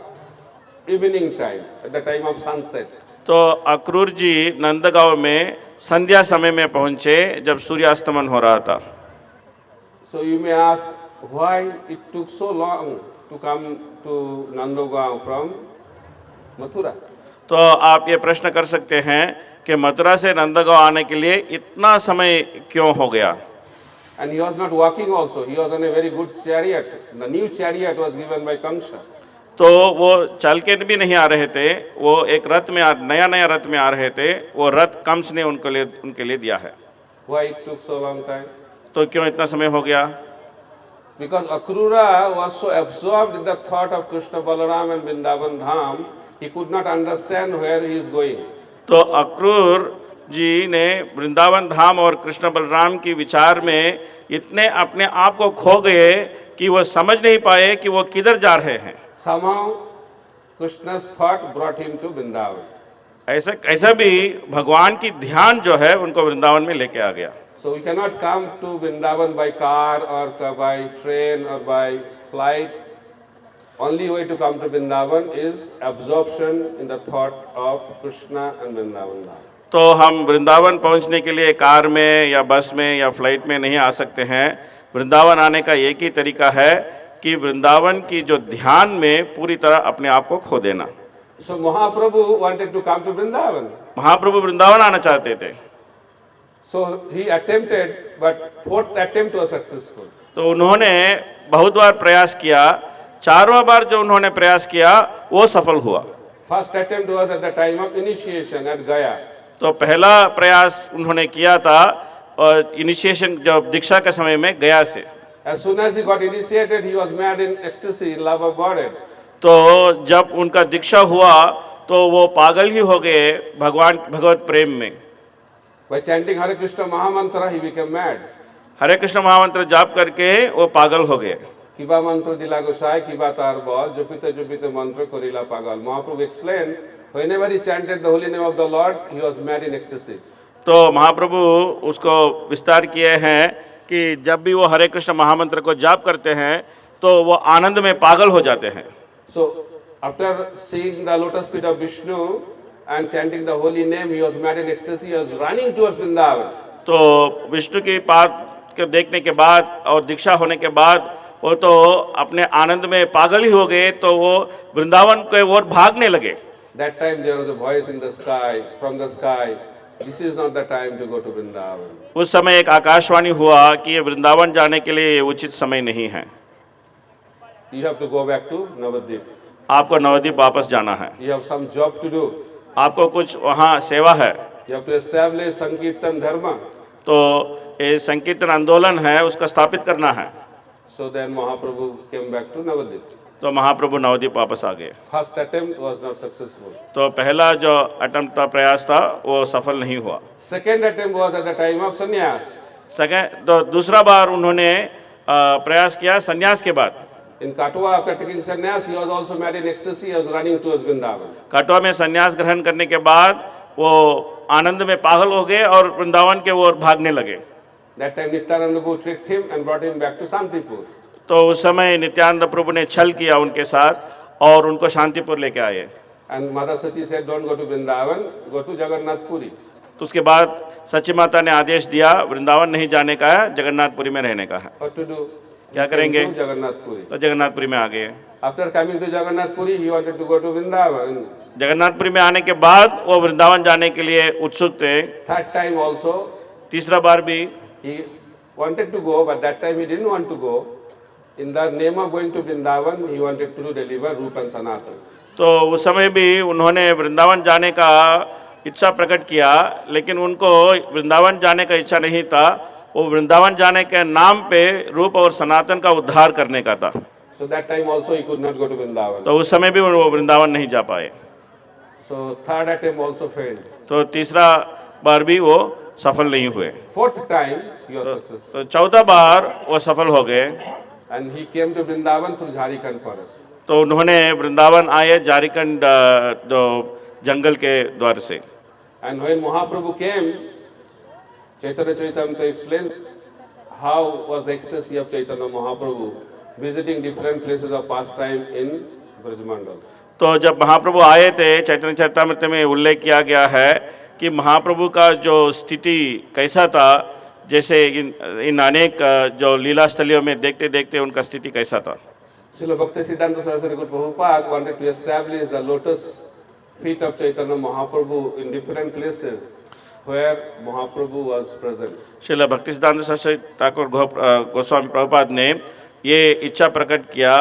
evening time, at the time of sunset. तो अक्रूर जी नंदगांव में संध्या समय में पहुंचे जब सूर्यास्तमन हो रहा था। So you may ask why it took so long to come to Nandagaon from Mathura. तो आप ये प्रश्न कर सकते हैं कि मथुरा से नंदगांव आने के लिए इतना समय क्यों हो गया। And he was not walking also, he was on a very good chariot. The new chariot was given by Kamsa. तो वो चल के भी नहीं आ रहे थे, वो एक रथ में नया रथ में आ रहे थे, वो रथ कंस ने उनके लिए दिया है। Why it took so long time? तो क्यों इतना समय हो गया? Because Akrura was so absorbed in the thought of Krishna Balaram and Vrindavan Dham, he could not understand where he is going. तो अक्रूर जी ने वृंदावन धाम और कृष्ण बलराम की विचार में इतने अपने आप को खो गए कि वो समझ नहीं पाए कि वो किधर जा रहे हैं। Somehow Krishna's thought brought him to Vrindavan. ऐसा भी भगवान की ध्यान जो है उनको वृंदावन में लेके आ गया। So we cannot come to Vrindavan by car or by train or by flight. Only way to come to Vrindavan is absorption in the thought of Krishna and Vrindavan Dham. तो हम वृंदावन पहुंचने के लिए कार में या बस में या फ्लाइट में नहीं आ सकते हैं। वृंदावन आने का एक ही तरीका है कि वृंदावन की जो ध्यान में पूरी तरह अपने आप को खो देना। So Mahaprabhu wanted to come to Vrindavan. महाप्रभु वृंदावन आना चाहते थे, So he attempted, but fourth attempt was successful. तो उन्होंने बहुत बार प्रयास किया, चारों बार जो उन्होंने प्रयास किया वो सफल हुआ। First attempt was at the time of initiation at Gaya. तो पहला प्रयास उन्होंने किया था और इनिशिएशन जब दीक्षा के समय में गया से। As soon as he got initiated, he was mad in ecstasy, in love of God. तो जब उनका दीक्षा हुआ तो वो पागल ही हो गए भगवत प्रेम में। By chanting Hare Krishna Mahamantra, he became mad. हरे कृष्ण महामंत्र जाप करके वो पागल हो गए। Kiba mantra dila gosai, kiba tar bol, jupite mantra korila pagal. Mahaprabhu explained, whenever he chanted the holy name of the Lord, he was mad in ecstasy. तो महाप्रभु उसको विस्तार किए हैं कि जब भी वो हरे कृष्ण महामंत्र को जाप करते हैं तो वो आनंद में पागल हो जाते हैं। So after seeing the lotus feet of Vishnu and chanting the holy name, he was mad in ecstasy, he was running towards Vrindavan. तो विष्णु की पाद को देखने के बाद और दीक्षा होने के बाद वो तो अपने आनंद में पागल ही हो गए, तो वो वृंदावन के ओर भागने लगे। That time there was a voice in the sky, from the sky, this is not the time to go to Vrindavan. उस समय एक आकाशवाणी हुआ कि ये वृंदावन जाने के लिए उचित समय नहीं है, You have to go back to Navadvip. आपको नवद्वीप वापस जाना है, You have some job to do. आपको कुछ वहाँ सेवा है। You have to establish Sankirtan Dharma. तो ये संकीर्तन आंदोलन है उसका स्थापित करना है। So then Mahaprabhu came back to Navadvip. तो महाप्रभु नवद्वीप वापस आ गए। First attempt was not successful. तो पहला जो अटेम्प्ट था, प्रयास था, वो सफल नहीं हुआ। Second attempt was at the time of sannyas. तो दूसरा बार उन्होंने प्रयास किया संन्यास के बाद। In Katwa, after taking sannyas, he was also mad in ecstasy, he was running towards Vrindavan. कटवा में संन्यास ग्रहण करने के बाद वो आनंद में पागल हो गए और वृंदावन के ओर भागने लगे। That time Nityananda Prabhu tricked him and brought him back to Santipur. तो उस समय नित्यानंद प्रभु ने छल किया उनके साथ और उनको शांतिपुर लेके आए। And Mother Sachi said, don't go to Vrindavan, go to Jagannath Puri. तो उसके बाद सची माता ने आदेश दिया वृंदावन नहीं जाने का है, जगन्नाथपुरी में रहने का है। What to do? क्या He came करेंगे? to Jagannath Puri. तो जगन्नाथपुरी में आ गए। After coming to Jagannath Puri, he wanted to go to Vrindavan. Jagannathpuri में आने के बाद वो वृंदावन जाने के लिए उत्सुक थे। Third time also, तीसरा बार भी he wanted to go, but that time he didn't want to go. In the name of going to Vrindavan, he wanted to deliver Rupa and Sanatan. तो उस समय भी उन्होंने वृंदावन जाने का इच्छा प्रकट किया, लेकिन उनको वृंदावन जाने का इच्छा नहीं था, वो वृंदावन जाने के नाम पे रूप और सनातन का उद्धार करने का था। So that time also he could not go to Vrindavan. तो उस समय भी वो वृंदावन नहीं जा पाए। So third attempt also failed. तो तीसरा बार भी वो सफल नहीं हुए। Fourth time he was successful. तो चौथा बार वो सफल हो गए। And he came to Vrindavan through Jharkhand forest. तो उन्होंने वृंदावन आए झारखंड जो जंगल के द्वार से। And when Mahaprabhu came, Chaitanya Charitamrita explains how was the ecstasy of Chaitanya Mahaprabhu visiting different places of pastime in Brajmandal. तो जब महाप्रभु आए थे चैतन्य चरितामृत में उल्लेख किया गया है कि महाप्रभु का जो स्थिति कैसा था, जैसे इन अनेक जो लीला स्थलियों में देखते देखते उनका स्थिति कैसा था। Srila Bhaktisiddhanta Saraswati Prabhupada wanted to establish the lotus feet of Chaitanya Mahaprabhu in different places where Mahaprabhu was present. Srila भक्तिसिद्धांत Saraswati Thakur Goswami Prabhupada ने ये इच्छा प्रकट किया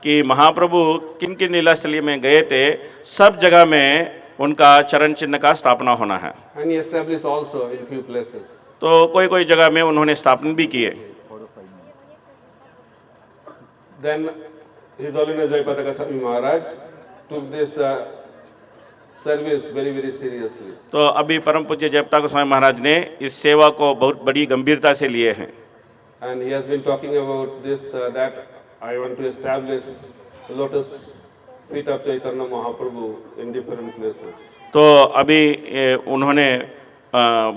कि महाप्रभु किन किन लीला स्थली में गए थे, सब जगह में उनका चरण चिन्ह का स्थापना होना है। And he established also in few places. तो कोई कोई जगह में उन्होंने स्थापना भी किए। Then His Holiness Jayapataka Swami Maharaj took this service very very seriously. तो अभी परम पूज्य जयपताका स्वामी महाराज ने इस सेवा को बहुत बड़ी गंभीरता से लिए हैं। And he has been talking about this that I want to establish lotus feet of Chaitanya Mahaprabhu in different places. तो अभी उन्होंने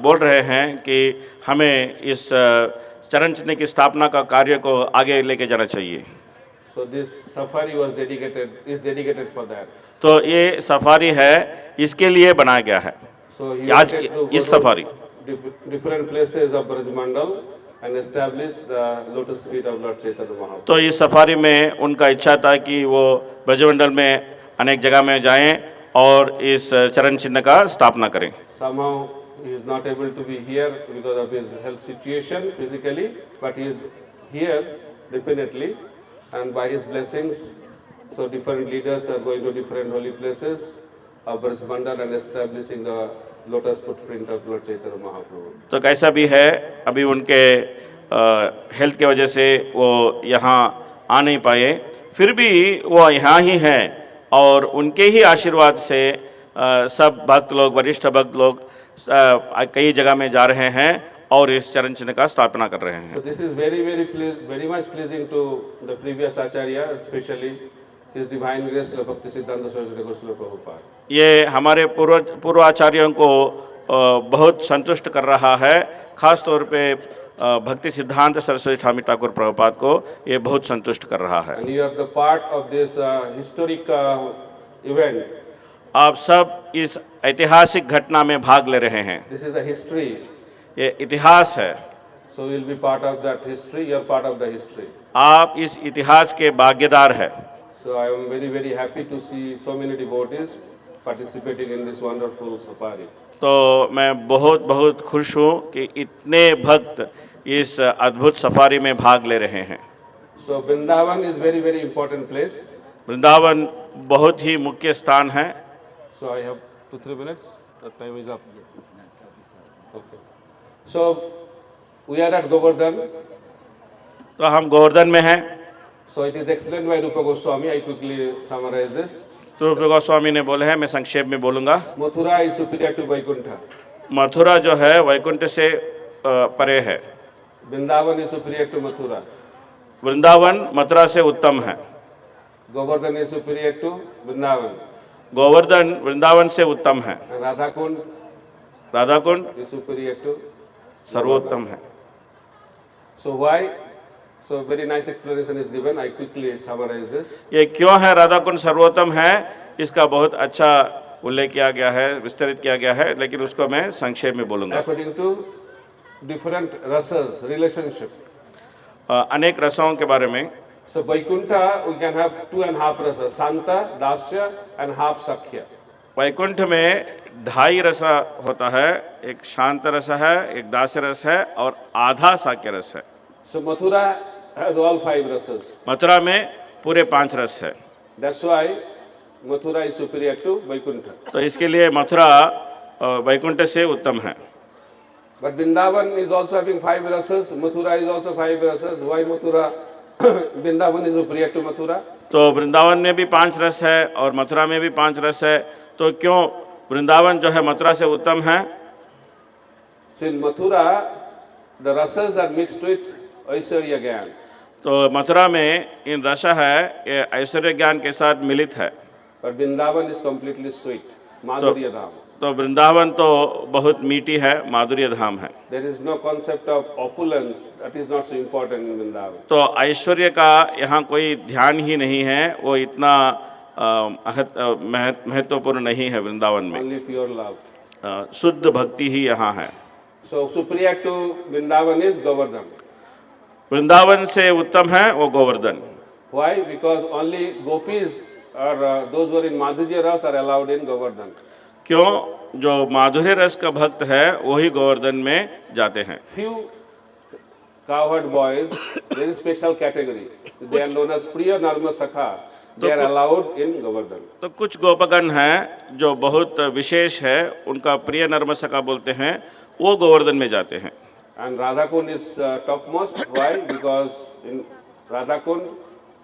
बोल रहे हैं कि हमें इस चरण चिन्ह की स्थापना का कार्य को आगे लेके जाना चाहिए। So this safari was dedicated for that. तो ये सफारी है, इसके लिए बनाया गया है। So he आज wanted to इस go safari to different places of Brajmandal and establish the lotus feet of Lord Chaitanya Mahaprabhu. तो इस सफारी में उनका इच्छा था कि वो ब्रजमंडल में अनेक जगह में जाएं और इस चरण चिन्ह का स्थापना करें। Somehow he is not able to be here because of his health situation physically, but he is here definitely, and by his blessings, so different leaders are going to different holy places of Brajmandal and establishing the lotus footprint of Lord Chaitanya Mahaprabhu. तो कैसा भी है, अभी उनके health के वजह से वो यहाँ आ नहीं पाए, फिर भी वो यहाँ ही हैं और उनके ही आशीर्वाद से सब भक्त लोग, वरिष्ठ भक्त लोग कई जगह में जा रहे हैं और इस चरण चिन्ह का स्थापना कर रहे हैं। So this is very much pleasing to the previous Acharya, especially His Divine Grace Srila Bhaktisiddhanta Saraswati Goswami Prabhupada. ये हमारे पूर्व आचार्यों को बहुत संतुष्ट कर रहा है, खास तौर पे भक्ति सिद्धांत सरस्वती स्वामी ठाकुर प्रभुपाद को ये बहुत संतुष्ट कर रहा है। And you are the part of this historic event. आप सब इस ऐतिहासिक घटना में भाग ले रहे हैं। This is a history. ये इतिहास है। So you will be part of that history. You are part of the history. आप इस इतिहास के भागीदार हैं। So I am very happy to see so many devotees participating in this wonderful safari. तो मैं बहुत खुश हूँ कि इतने भक्त इस अद्भुत सफारी में भाग ले रहे हैं। So Vrindavan is very important place. Vrindavan बहुत ही मुख्य स्थान है। So I have 2-3 minutes. The time is up. Okay. So we are at Govardhan. तो हम गोवर्धन में हैं। So it is explained by Rupa Goswami. I quickly summarize this. तो रूप गोस्वामी ने बोले हैं, मैं संक्षेप में बोलूँगा। Mathura is superior to Vaikuntha. Mathura जो है वैकुंठ से परे है। Vrindavan is superior to Mathura. Vrindavan Mathura से उत्तम है। Govardhan is superior to Vrindavan. Govardhan Vrindavan से उत्तम है। And Radhakund Radhakund is superior to सर्वोत्तम है। So why? So very nice explanation is given. I quickly summarize this. ये क्यों है राधाकुंड सर्वोत्तम है, इसका बहुत अच्छा उल्लेख किया गया है, विस्तृत किया गया है, लेकिन उसको मैं संक्षेप में बोलूँगा। According to different rasas, relationship. अनेक रसों के बारे में। So Vaikuntha we can have 2.5 rasas, Santa, Dasya and half Sakhya. Vaikuntha में 2.5 रस होता है, एक शांत रस है, एक दास्य रस है और आधा साक्य रस है। So Mathura has all 5 rasas. Mathura में पूरे 5 रस है। That's why Mathura is superior to Vaikuntha. तो इसके लिए मथुरा वैकुंठ से उत्तम है। But Vrindavan is also having 5 rasas. Mathura is also 5 rasas. Why Mathura Vrindavan is superior to Mathura. तो वृंदावन में भी 5 रस है और मथुरा में भी 5 रस है, तो क्यों वृंदावन जो है मथुरा से उत्तम है? So in Mathura, the rasas are mixed with Aishwarya Gyan. तो मथुरा में इन रस है ये ऐश्वर्य ज्ञान के साथ मिलित है, But Vrindavan is completely sweet, Madhurya Dham. तो वृंदावन तो बहुत मीठी है, माधुर्य धाम है। There is no concept of opulence, that is not so important in Vrindavan. तो ऐश्वर्य का यहाँ कोई ध्यान ही नहीं है, वो इतना महत्वपूर्ण नहीं है वृंदावन में। Only pure love. शुद्ध भक्ति ही यहाँ है। So superior to Vrindavan is Govardhan. Vrindavan से उत्तम है वो Govardhan. Why? Because only gopis or those who are in Madhurya Ras are allowed in Govardhan. क्यों? जो माधुर्य रस का भक्त है वही गोवर्धन में जाते हैं। Few cowherd boys, very special category. They are known as Priya Narma Sakha. They are allowed in Govardhan. तो कुछ गोपगण हैं जो बहुत विशेष है, उनका प्रिय नर्मसका बोलते हैं, वो गोवर्धन में जाते हैं। And Radhakund is topmost. Why? Because in Radhakund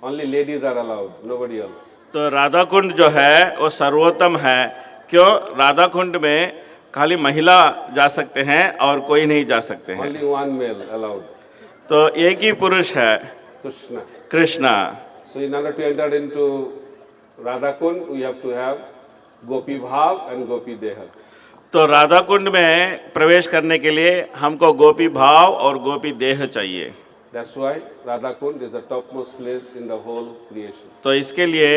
only ladies are allowed, nobody else. तो राधा कुंड जो है वो सर्वोत्तम है। क्यों? राधा कुंड में खाली महिला जा सकते हैं और कोई नहीं जा सकते हैं। Only one male allowed, तो एक ही पुरुष है, Krishna. Krishna. So in order to enter into Radhakund, we have to have Gopi Bhav and Gopi Deha. तो राधा कुंड में प्रवेश करने के लिए हमको गोपी भाव और गोपी देह चाहिए। That's why Radhakund is the topmost place in the whole creation. तो इसके लिए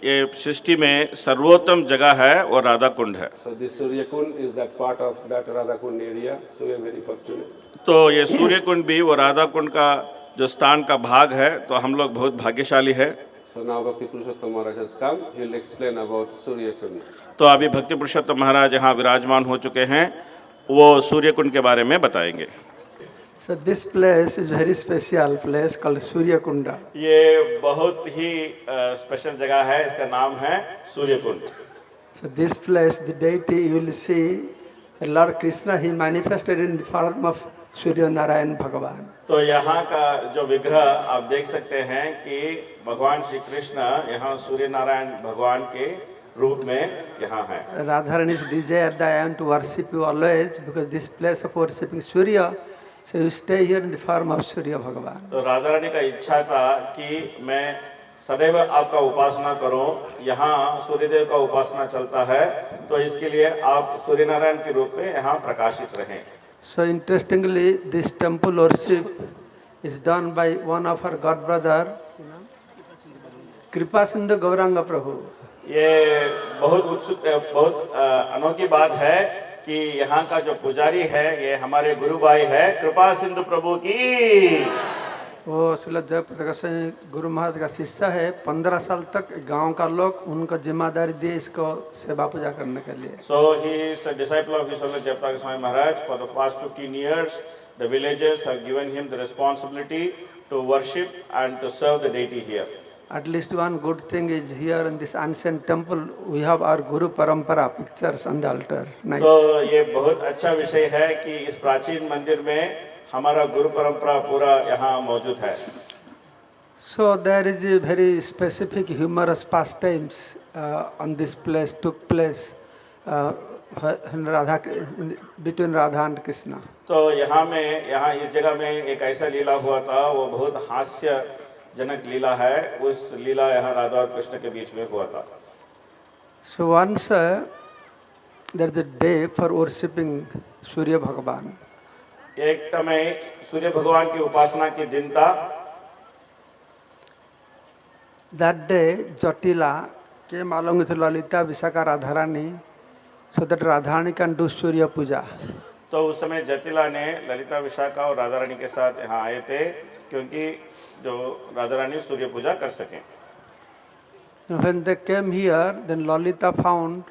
ये सृष्टि में सर्वोत्तम जगह है वो राधा कुंड है। So this Surya Kund is that part of that Radhakund area. So we are very fortunate. तो ये सूर्य कुंड भी वो राधा कुंड का जो स्थान का भाग है, तो हम लोग बहुत भाग्यशाली है। So now Bhakti Purushottam Maharaj has come. He will explain about Surya Kund. तो अभी भक्ति पुरुषोत्तम महाराज यहाँ विराजमान हो चुके हैं, वो सूर्य कुंड के बारे में बताएंगे। So this place is very special place called Surya Kunda. ये बहुत ही स्पेशल जगह है, इसका नाम है सूर्य कुंड। So this place, the deity, you will see Lord Krishna, he manifested in the form of Surya Narayan Bhagavan. तो यहाँ का जो विग्रह आप देख सकते हैं कि भगवान श्री कृष्ण यहाँ सूर्य नारायण भगवान के रूप में यहाँ है। Radharani's desire that I want to worship you always because this place of worshipping Surya, so you stay here in the form of Surya Bhagavan. तो राधा रानी का इच्छा था कि मैं सदैव आपका उपासना करूं, यहाँ सूर्यदेव का उपासना चलता है, तो इसके लिए आप सूर्य नारायण के रूप में यहाँ प्रकाशित रहें। So interestingly, this temple worship is done by one of our god brother, Kripasindhu Gauranga Prabhu. ये बहुत अनोखी बात है कि यहाँ का जो पुजारी है ये हमारे गुरु भाई है कृपा सिंधु प्रभु की। वो श्रील जयप्रकाश गोस्वामी गुरु महाराज का शिष्य है। 15 साल तक गांव का लोग उनको जिम्मेदारी दिए इसको सेवा पूजा करने के लिए। So he is a disciple of His Holiness Jayapataka Swami Maharaj. For the past 15 years, the villagers have given him the responsibility to worship and to serve the deity here. At least one good thing is here in this ancient temple we have our Guru Parampara pictures on the altar. Nice. तो ये बहुत अच्छा विषय है कि इस प्राचीन मंदिर में हमारा गुरु परंपरा पूरा यहाँ मौजूद है। So there is a very specific humorous pastimes on this place took place between Radha and Krishna. तो यहाँ इस जगह में एक ऐसा लीला हुआ था, वो बहुत हास्यजनक लीला है। उस लीला यहाँ राधा और कृष्ण के बीच में हुआ था। So once there is a day for worshipping Surya Bhagavan. एक समय सूर्य भगवान की उपासना के दिन था। That day Jatila came along with Lalita, Vishaka, Radharani, so that Radharani can do Surya Puja. तो उस समय जटिला ने ललिता विशाखा और राधा रानी के साथ यहाँ आए थे, क्योंकि जो राधा रानी सूर्य पूजा कर सकें। When they came here, then Lalita found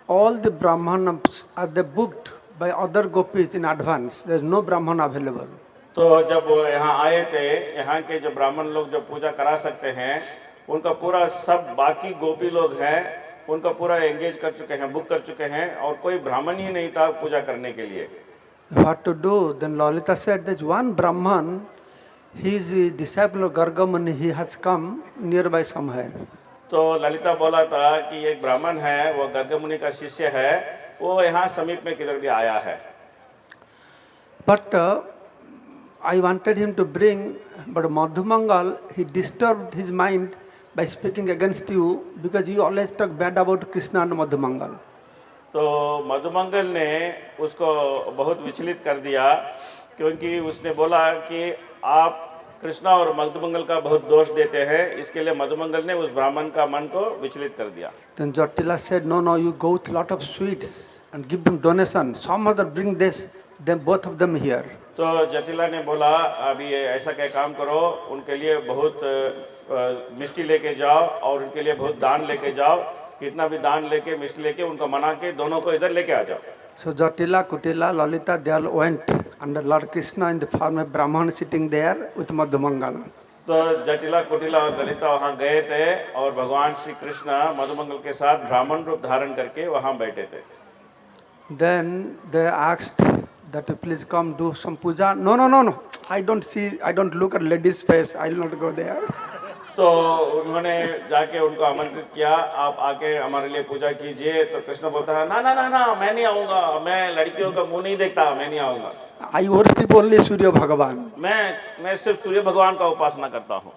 all the Brahmanas are they booked by other gopis in advance. There is no Brahman available. तो जब वो यहाँ आए थे, यहाँ के जो ब्राह्मण लोग जो पूजा करा सकते हैं, उनका पूरा सब बाकी गोपी लोग हैं, उनका पूरा एंगेज कर चुके हैं, बुक कर चुके हैं, और कोई ब्राह्मण ही नहीं था पूजा करने के लिए। What to do? Then Lalita said, there is one Brahman, He is a disciple of Gargamuni. He has come nearby somewhere. तो ललिता बोला था कि एक ब्राह्मण है, वो गर्ग मुनि का शिष्य है, वो यहाँ समीप में किधर भी आया है। But I wanted him to bring, but Madhumangal, he disturbed his mind by speaking against you because you always talk bad about Krishna and Madhumangal. तो मधुमंगल ने उसको बहुत विचलित कर दिया, क्योंकि उसने बोला कि आप कृष्णा और मधुमंगल का बहुत दोष देते हैं, इसके लिए मधुमंगल ने उस ब्राह्मण का मन को विचलित कर दिया। Then Jatila said, no, you go with lot of sweets and give them donation. Some other bring this, then both of them here. तो जटिला ने बोला, अभी ऐसा क्या काम करो, उनके लिए बहुत मिष्टी लेके जाओ और उनके लिए बहुत दान लेके जाओ, कितना भी दान लेके मिष्टी लेके उनको मना के दोनों को इधर लेके आ जाओ। So Jatila, Kutila, Lalita, they all went under Lord Krishna in the form of Brahman sitting there with Madhumangal. तो जटिला कुटिला और ललिता वहाँ गए थे और भगवान श्री कृष्ण मधुमंगल के साथ ब्राह्मण रूप धारण करके वहाँ बैठे थे। Then they asked that you please come do some puja. No. I don't look at ladies' face. I will not go there. तो उन्होंने जाके उनको आमंत्रित किया, आप आके हमारे लिए पूजा कीजिए। तो कृष्ण बोलता है, ना मैं नहीं आऊँगा, मैं लड़कियों का मुंह नहीं देखता, मैं नहीं आऊँगा। I worship only Surya Bhagavan. मैं सिर्फ सूर्य भगवान का उपासना करता हूँ।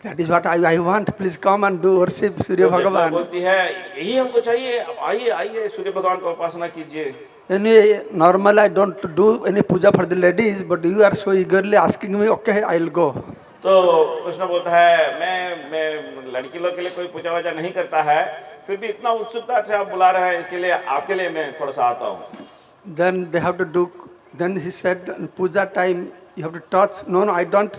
That is what I want. Please come and do worship Surya Bhagavan. बोलती है, यही हमको चाहिए, आइए सूर्य भगवान का उपासना कीजिए। Anyway, normally I don't do any puja for the ladies, but you are so eagerly asking me, okay, I will go. तो कृष्ण बोलता है, मैं लड़की लोग के लिए कोई पूजा वूजा नहीं करता है, फिर भी इतना उत्सुकता से आप बुला रहे हैं, इसके लिए आपके लिए मैं थोड़ा सा आता हूँ। Then they have to do. Then he said, in puja time you have to touch. No, I don't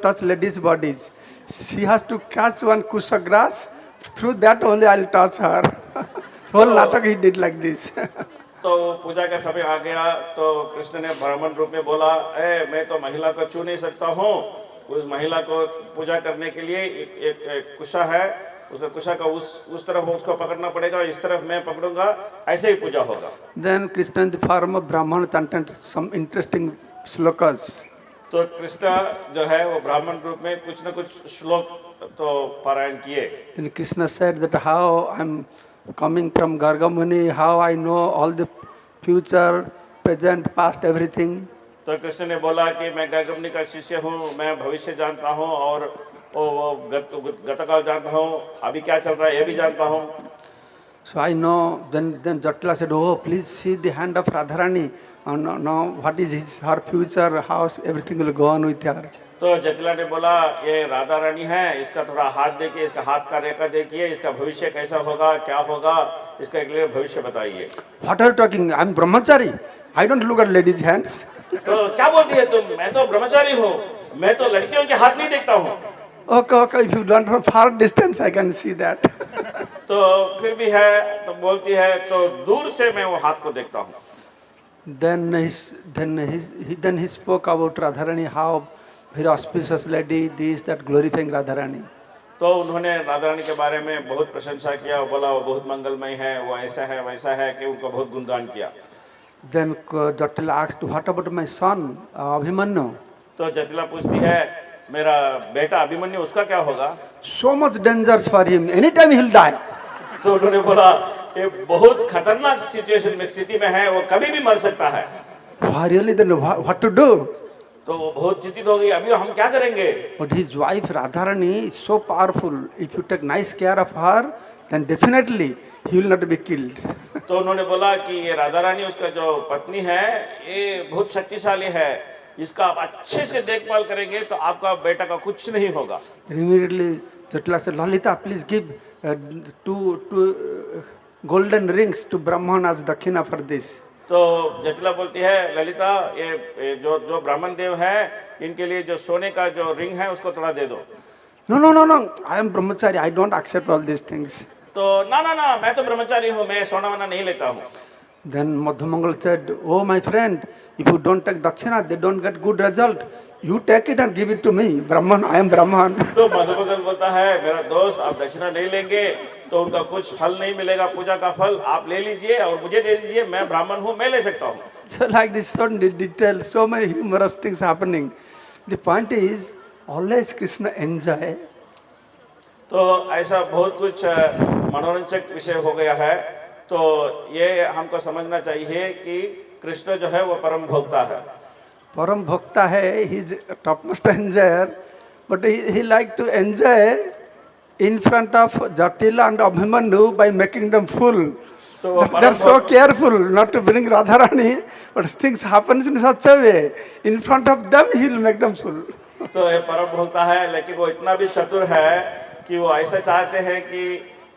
touch ladies' bodies. She has to catch one kusha grass. Through that only I will touch her. Whole natak he did like this. तो पूजा का समय आ गया, तो कृष्ण ने ब्राह्मण रूप में बोला, मैं तो महिला को छू नहीं सकता हूँ, उस महिला को पूजा करने के लिए एक कुशा है, उसका कुशा का उस तरफ उसको पकड़ना पड़ेगा, इस तरफ मैं पकड़ूंगा, ऐसे ही पूजा होगा। Then Krishna in the form of Brahman chanted some interesting slokas. तो कृष्ण जो है वो ब्राह्मण रूप में कुछ न कुछ श्लोक तो पारायण किए। Then Krishna said that how I am coming from Gargamuni, how I know all the future, present, past, everything. तो कृष्ण ने बोला कि मैं गर्गमुनि का शिष्य हूँ, मैं भविष्य जानता हूँ और वो गतकाल जानता हूँ, अभी क्या चल रहा है ये भी जानता हूँ। So I know. Then Jatila said, oh, please see the hand of Radharani. Now what is her future, how everything will go on with her. तो जटिला ने बोला, ये राधा रानी है, इसका थोड़ा हाथ देखिए, इसका हाथ का रेखा देखिए, इसका भविष्य कैसा होगा, क्या होगा, इसका एक लिए भविष्य बताइए। What are you talking? I am brahmachari. I don't look at ladies' hands. तो क्या बोलती है तुम? मैं तो ब्रह्मचारी हूँ, मैं तो लड़कियों के हाथ नहीं देखता हूँ। Okay, if you don't from far distance, I can see that. तो फिर भी है, तो बोलती है, तो दूर से मैं वो हाथ को देखता हूँ। Then he spoke about Radharani, how very auspicious lady, this, that, glorifying Radharani. तो उन्होंने राधा रानी के बारे में बहुत प्रशंसा किया, बोला वो बहुत मंगलमय है, वो ऐसा है वैसा है, कि उनको बहुत गुणगान किया। Then Jatila asked, what about my son, Abhimanyu? तो जटिला पूछती है, मेरा बेटा अभिमन्यु उसका क्या होगा? So much dangers for him. Anytime he will die. तो उन्होंने बोला, ये बहुत खतरनाक स्थिति में है, वो कभी भी मर सकता है। Really, then what to do? तो वो बहुत चिंतित हो गई, अभी हम क्या करेंगे? But his wife Radharani is so powerful. If you take nice care of her, then definitely he will not be killed. तो उन्होंने बोला कि ये राधा रानी उसका जो पत्नी है, ये बहुत शक्तिशाली है, इसका आप अच्छे से देखभाल करेंगे तो आपका बेटा का कुछ नहीं होगा। Immediately Jatila said, Lalita, please give two golden rings to Brahman as dakshina for this. तो जटिला बोलती है, ललिता, ये जो ब्राह्मण देव है, इनके लिए जो सोने का जो रिंग है उसको थोड़ा दे दो। No. I am brahmachari. I don't accept all these things. तो ना, मैं तो ब्रह्मचारी हूँ, मैं सोना वना नहीं लेता हूँ। Then Madhumangal said, oh my friend, if you don't take dakshina, they don't get good result. You take it and give it to me. Brahman, I am Brahman. तो मधुमंगल बोलता है, मेरा दोस्त, आप दक्षिणा नहीं लेंगे तो उनका कुछ फल नहीं मिलेगा, पूजा का फल आप ले लीजिए और मुझे दे दीजिए, मैं ब्राह्मण हूँ, मैं ले सकता हूँ। So like this, so detail, so many humorous things happening. The point is, always Krishna enjoy. तो ऐसा बहुत कुछ मनोरंजक विषय हो गया है। तो ये हमको समझना चाहिए कि कृष्ण जो है वो परम भोक्ता है। Param Bhakta hai, he is topmost enjoyer, but he like to enjoy in front of Jatila and Abhimanyu by making them full. So They are so careful not to bring Radharani, but things happens in such a way. In front of them, he will make them full. तो ये परम भोक्ता है, लेकिन वो इतना भी चतुर है कि वो ऐसा चाहते हैं कि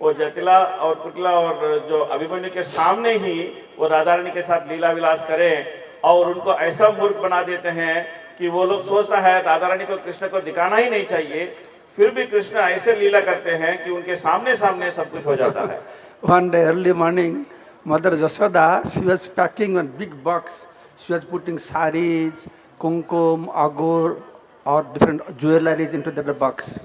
वो जटिला और कुटिला और जो अभिमन्यु के सामने ही वो राधा रानी के साथ लीला विलास करें, और उनको ऐसा मूर्ख बना देते हैं कि वो लोग सोचता है राधा रानी को कृष्ण को दिखाना ही नहीं चाहिए, फिर भी कृष्ण ऐसे लीला करते हैं कि उनके सामने सामने सब कुछ हो जाता है। One day early morning, Mother Jashoda, she was packing one big box. She was putting saris, kumkum, agur, or different jewelries into that box.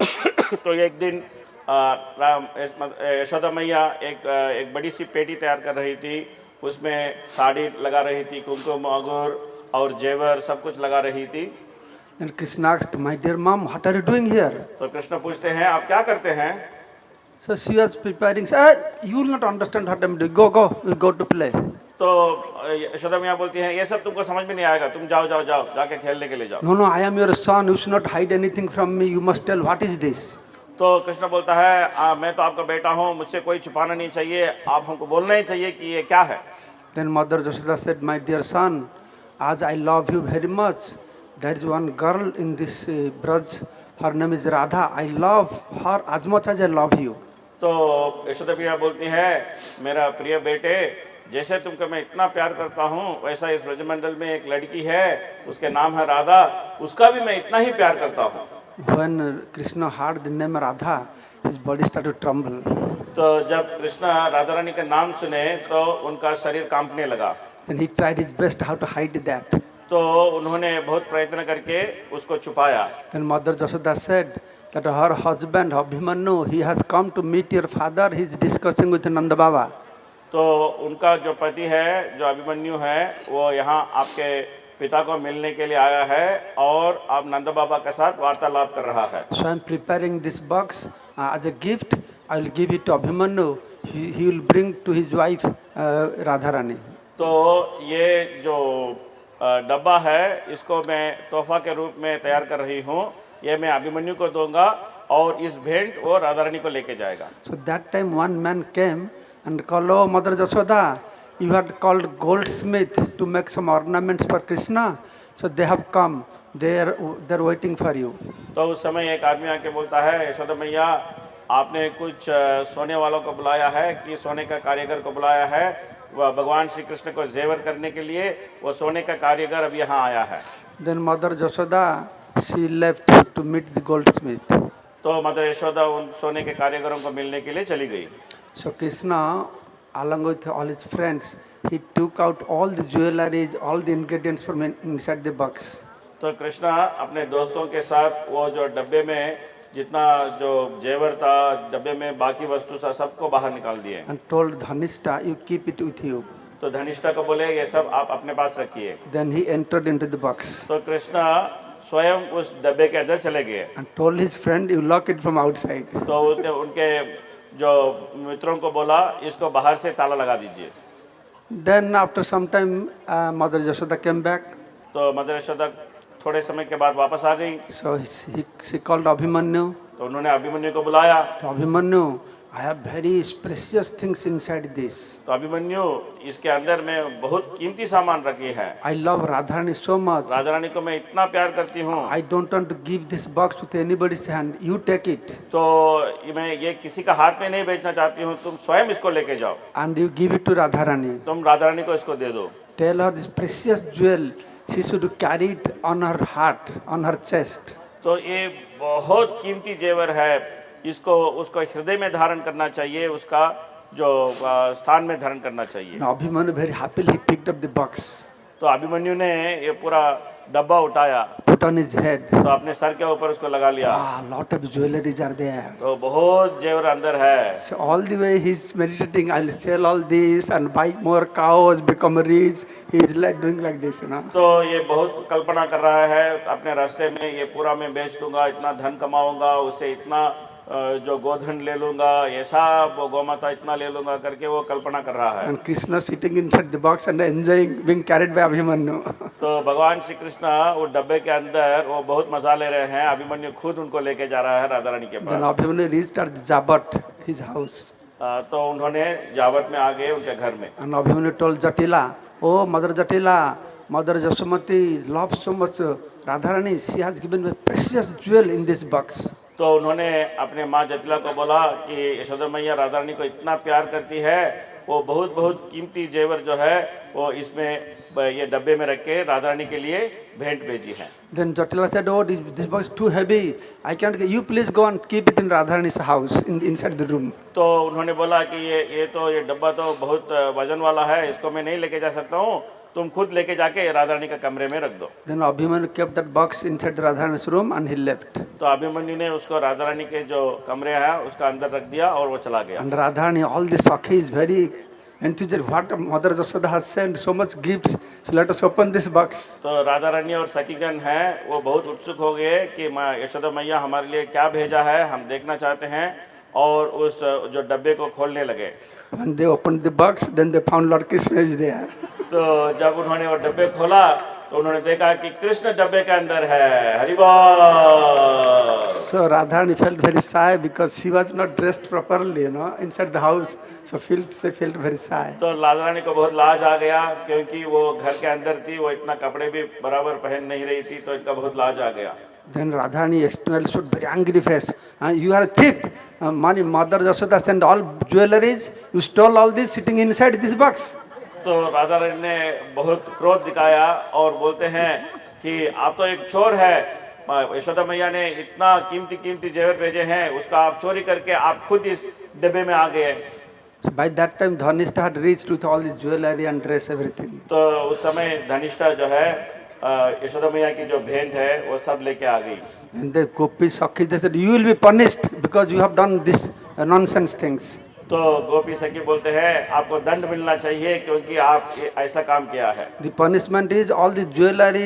तो एक दिन यशोदा मैया एक बड़ी सी पेटी तैयार कर रही थी, उसमें साड़ी लगा रही थी, कुमकुम, अगुर और जेवर सब कुछ लगा रही थी। Then Krishna asked, "My dear mom, what are you doing here?" तो कृष्ण पूछते हैं आप क्या करते हैं? So she was preparing. Said, "You will not understand what I'm doing. Go, we go to play." तो यशोदा मैया बोलती हैं ये सब तुमको समझ में नहीं आएगा, तुम जाओ जाओ जाओ जाके खेलने के लिए जाओ। No, I am your son. You should not hide anything from me. You must tell what is this. तो कृष्ण बोलता है मैं तो आपका बेटा हूँ, मुझसे कोई छुपाना नहीं चाहिए, आप हमको बोलना ही चाहिए कि ये क्या है। Then Mother Jashoda said, "My dear son, as I love you very much, there is one girl in this Braj. Her name is Radha. I love her as much as I love you." तो यशोदा मैया बोलती है मेरा प्रिय बेटे, जैसे तुमको मैं इतना प्यार करता हूँ वैसा इस ब्रजमंडल में एक लड़की है, उसके नाम है राधा, उसका भी मैं इतना ही प्यार करता हूँ। When Krishna heard the name Radha, his body started to tremble. तो जब कृष्ण राधा रानी का नाम सुने तो उनका शरीर कांपने लगा। Then he tried his best how to hide that. तो उन्होंने बहुत प्रयत्न करके उसको छुपाया। Then Mother Jashoda said that her husband Abhimanyu, he has come to meet your father. He is discussing with Nanda Baba. तो उनका जो पति है, जो अभिमन्यु है, वो यहाँ आपके पिता को मिलने के लिए आया है और अब नंद बाबा के साथ वार्तालाप कर रहा है। So I am preparing this box as a gift. I will give it to Abhimanyu. He will bring to his wife Radharani. तो ये जो डब्बा है इसको मैं तोहफा के रूप में तैयार कर रही हूँ, ये मैं अभिमन्यु को दूंगा और इस भेंट वो राधा रानी को लेके जाएगा। So that time one man came and called, "Oh Mother Jashoda, you had called goldsmith to make some ornaments for Krishna. So they have come. They're waiting for you." तो उस समय एक आदमी आके बोलता है यशोदा मैया आपने कुछ सोने वालों को बुलाया है कि सोने का कारीगर को बुलाया है, वह भगवान श्री कृष्ण को जेवर करने के लिए वो सोने का कारीगर अब यहाँ आया है। Then Mother Jashoda, she left to meet the goldsmith. तो मदर यशोदा उन सोने के कारीगरों को मिलने के लिए चली गई। So Krishna, along with all his friends, he took out all the jewelries, all the ingredients from inside the box. तो कृष्णा अपने दोस्तों के साथ वो जो डब्बे में जितना जो जेवर था, डब्बे में बाकी वस्तु था, सबको बाहर निकाल दिए। And told Dhanishta, "You keep it with you." तो धनिष्ठा को बोले ये सब आप अपने पास रखिए। Then he entered into the box तो कृष्णा स्वयं उस डब्बे के अंदर चले गए। and told his friend, "You lock it from outside." तो उनके जो मित्रों को बोला इसको बाहर से ताला लगा दीजिए। Then after some time, Mother Jashoda came back. तो मदर यशोदा थोड़े समय के बाद वापस आ गई। So she called Abhimanyu. तो उन्होंने अभिमन्यु को बुलाया। Abhimanyu, I have very precious things inside this. तो अभिमन्यु इसके अंदर में बहुत कीमती सामान रखी है। I love Radharani so much. Radha Rani को मैं इतना प्यार करती हूँ। I don't want to give this box with anybody's hand. You take it. तो मैं ये किसी का हाथ में नहीं बेचना चाहती हूँ, तुम स्वयं इसको लेके जाओ। And you give it to Radharani. तुम राधा रानी को इसको दे दो। Tell her this precious jewel, she should carry it on her heart, on her chest. तो ये बहुत कीमती जेवर है, इसको उसको हृदय में धारण करना चाहिए, उसका जो स्थान में धारण करना चाहिए। Now Abhimanyu very happily he picked up the box. तो अभिमन्यु ने ये पूरा डब्बा उठाया, put on his head. तो अपने सर के ऊपर उसको लगा लिया। Ah, lot of jewelries are there. तो बहुत जेवर अंदर है। So all the way he's meditating, I'll sell all this and buy more cows, become rich. He's like doing like this, you know. तो ये बहुत कल्पना कर रहा है अपने रास्ते में, ये पूरा मैं बेच दूंगा, इतना धन कमाऊंगा, उससे इतना जो गोधन ले लूंगा, ये सब गोमाता इतना ले लूंगा करके वो कल्पना कर रहा है। And Krishna sitting inside the box and enjoying being carried by Abhimanyu. तो भगवान श्री कृष्ण वो डब्बे के अंदर वो बहुत मजा ले रहे हैं, अभिमन्यु खुद उनको लेके जा रहा है राधा रानी के Then pass. Abhimanyu reached at Jabat, his house. तो उन्होंने जावत में आ गए उनके घर में। And Abhimanyu told Jatila, oh Mother Jatila, Mother Jasumati loves so much Radharani, she has given me precious jewel in this box. तो उन्होंने अपने माँ जटिला को बोला कि यशोदा मैया राधा रानी को इतना प्यार करती है, वो बहुत बहुत कीमती जेवर जो है वो इसमें ये डब्बे में रख के राधा रानी के लिए भेंट भेजी है। Then Jatila said, oh this box is too heavy, I can't, you please go and keep it in Radharani's house, inside the room. तो उन्होंने बोला कि ये डब्बा तो बहुत वजन वाला है, इसको मैं नहीं लेके जा सकता हूँ, तुम खुद लेके जाके राधा रानी का कमरे में रख दो। Then Abhimanyu kept that box inside Radharani's room and he left. तो अभिमन्यु ने उसको राधा रानी के जो कमरे हैं उसका अंदर रख दिया और वो चला गया। And Radharani, all the Sakhi is very enthusiastic. What Mother Jasoda has sent, so much gifts. So let us open this box. तो राधा रानी और सखीगण हैं वो बहुत उत्सुक हो गए कि माँ यशोदा मैया हमारे लिए क्या भेजा है, हम देखना चाहते हैं, और उस जो डब्बे को खोलने लगे। When they opened the box, then they found Lord Krishna is there. तो जब उन्होंने वो डब्बे खोला तो उन्होंने देखा कि कृष्ण डब्बे के अंदर है। हरि बोल। So Radharani felt very shy because she was not dressed properly, you know, inside the house. So she felt very shy. तो राधा रानी को बहुत लाज आ गया क्योंकि वो घर के अंदर थी, वो इतना कपड़े भी बराबर पहन नहीं रही थी, तो इनका बहुत लाज आ गया। Then Radharani externally showed very angry face. You are a thief. Mother Jasoda sent all jewelries. You stole all this sitting inside this box. तो राधा रानी ने बहुत क्रोध दिखाया और बोलते हैं कि आप तो एक चोर है, यशोदा मैया ने इतना कीमती कीमती जेवर भेजे हैं, उसका आप चोरी करके आप खुद इस डब्बे में आ गए। So by that time Dhanishta had reached with all the jewelry and dress, everything. तो उस समय धनिष्ठा जो है यशोदा मैया की जो भेंट है वो सब लेके आ गई। And the Gopi Sakhi, they said, you will be punished because you have done this nonsense things. तो गोपी सखी बोलते हैं आपको दंड मिलना चाहिए क्योंकि आप ऐसा काम किया है। The punishment is all the jewelry,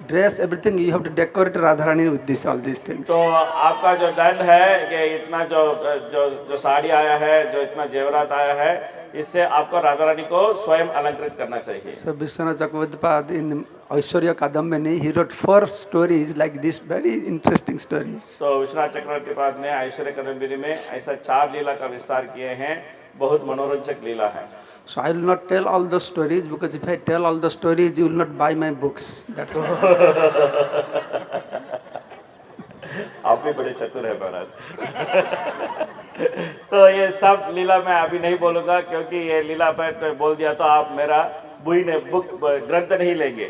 dress, everything you have to decorate Radharani with this, all these things. तो आपका जो दंड है कि इतना जो साड़ी आया है, जो इतना जेवरात आया है, इससे आपको राधा रानी को स्वयं अलंकृत करना चाहिए। So Vishwanath Chakravartipad in Aishwarya Kadambini, he wrote 4 stories like this, very interesting stories. तो विश्वनाथ चक्रवर्तीपाद ने ऐश्वर्य कदम्बिनी में ऐसा 4 लीला का विस्तार किए हैं, बहुत मनोरंजक लीला है। So I will not tell all the stories because if I tell all the stories, you will not buy my books. That's why. आप भी बड़े चतुर है महाराज। तो ये सब लीला मैं अभी नहीं बोलूंगा क्योंकि ये लीला पर बोल दिया तो आप मेरा ग्रंथ नहीं लेंगे।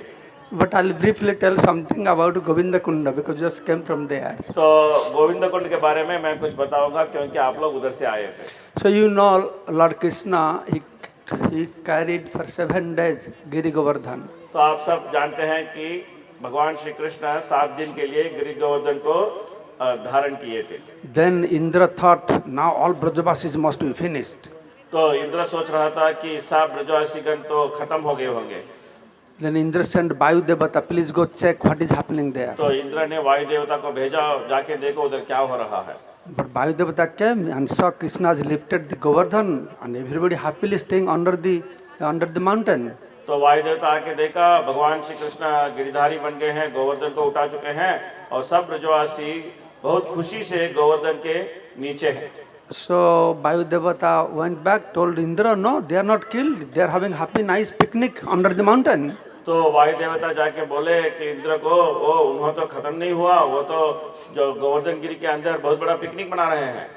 But I'll briefly tell something about Govinda Kunda because just came from there. तो गोविंद कुंड के बारे में मैं कुछ बताऊंगा क्योंकि आप लोग उधर से आए थे। So you know Lord Krishna, he carried for 7 days Giri Govardhan. तो आप सब जानते हैं कि भगवान श्री कृष्ण 7 दिन के लिए गिरि गोवर्धन को धारण किए थे। Then Indra thought now all Brajavasis must be finished. तो इंद्र सोच रहा था कि सब ब्रजवासीगण तो खत्म हो गए होंगे। Then Indra sent Vayu Devata, please go check what is happening there. तो इंद्र ने वायु देवता को भेजा, जाके देखो उधर क्या हो रहा है। But Vayu Devata came and saw Krishna has lifted the Govardhan and everybody happily staying under the mountain. तो वायु देवता आके देखा भगवान श्री कृष्ण गिरिधारी बन गए हैं, गोवर्धन को उठा चुके हैं और सब ब्रजवासी बहुत खुशी से गोवर्धन के नीचे हैं। So Vayu Devata went back, told Indra, no, they are not killed. They are having happy, nice picnic under the mountain. तो वायु देवता जाके बोले कि इंद्र को वो उन्होंने तो खत्म नहीं हुआ, वो तो जो गोवर्धन गिरी के अंदर बहुत बड़ा पिकनिक मना रहे हैं।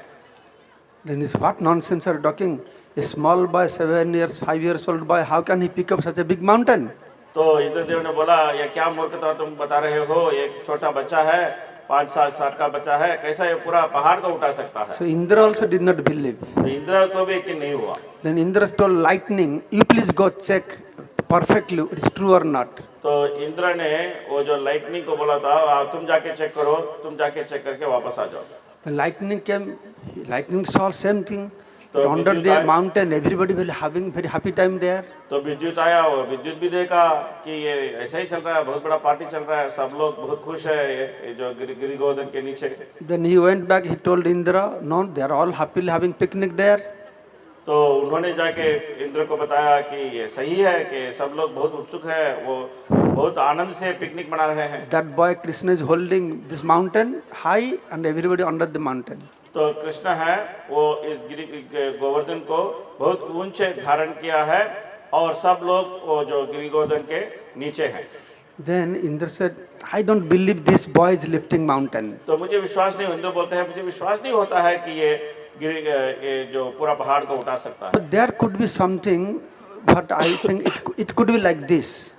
Then is what nonsense are you talking? A small boy, 7 years, 5 years old boy, how can he pick up such a big mountain? तो इंद्रदेव ने बोला ये क्या मूर्खता तुम बता रहे हो, एक छोटा बच्चा है, 5-7 साल का बच्चा है, कैसा ये पूरा पहाड़ को उठा सकता है। So Indra also did not believe. तो इंद्र को भी यकीन नहीं हुआ। Then Indra told lightning, you please go check, perfectly it is true or not. तो इंद्र ने वो जो लाइटनिंग को बोला था, तुम जाके चेक करो, तुम जाके चेक करके वापस आ जाओ। The lightning came, lightning saw same thing. So Under विद्युत the आया- mountain, everybody will having very happy time there. तो विद्युत आया, वो विद्युत भी देखा कि ये ऐसा ही चल रहा है, बहुत बड़ा पार्टी चल रहा है, सब लोग बहुत खुश है ये जो गिरी गोवर्धन के नीचे। Then he went back, he told Indra, no, they are all happily having picnic there. तो उन्होंने जाके इंद्र को बताया कि ये सही है कि सब लोग बहुत उत्सुक है, वो बहुत आनंद से पिकनिक मना रहे हैं। That boy Krishna is holding this mountain high and everybody under the mountain. तो कृष्ण है वो इस गिरी गोवर्धन को बहुत ऊंचे धारण किया है और सब लोग वो जो गिरी गोवर्धन के नीचे हैं। Then Indra said, I don't believe this boy is lifting mountain. तो मुझे विश्वास नहीं, इंद्र बोलते हैं मुझे विश्वास नहीं होता है कि ये जो पूरा पहाड़ को उठा सकता है। But there could be something, but I think it could be like this.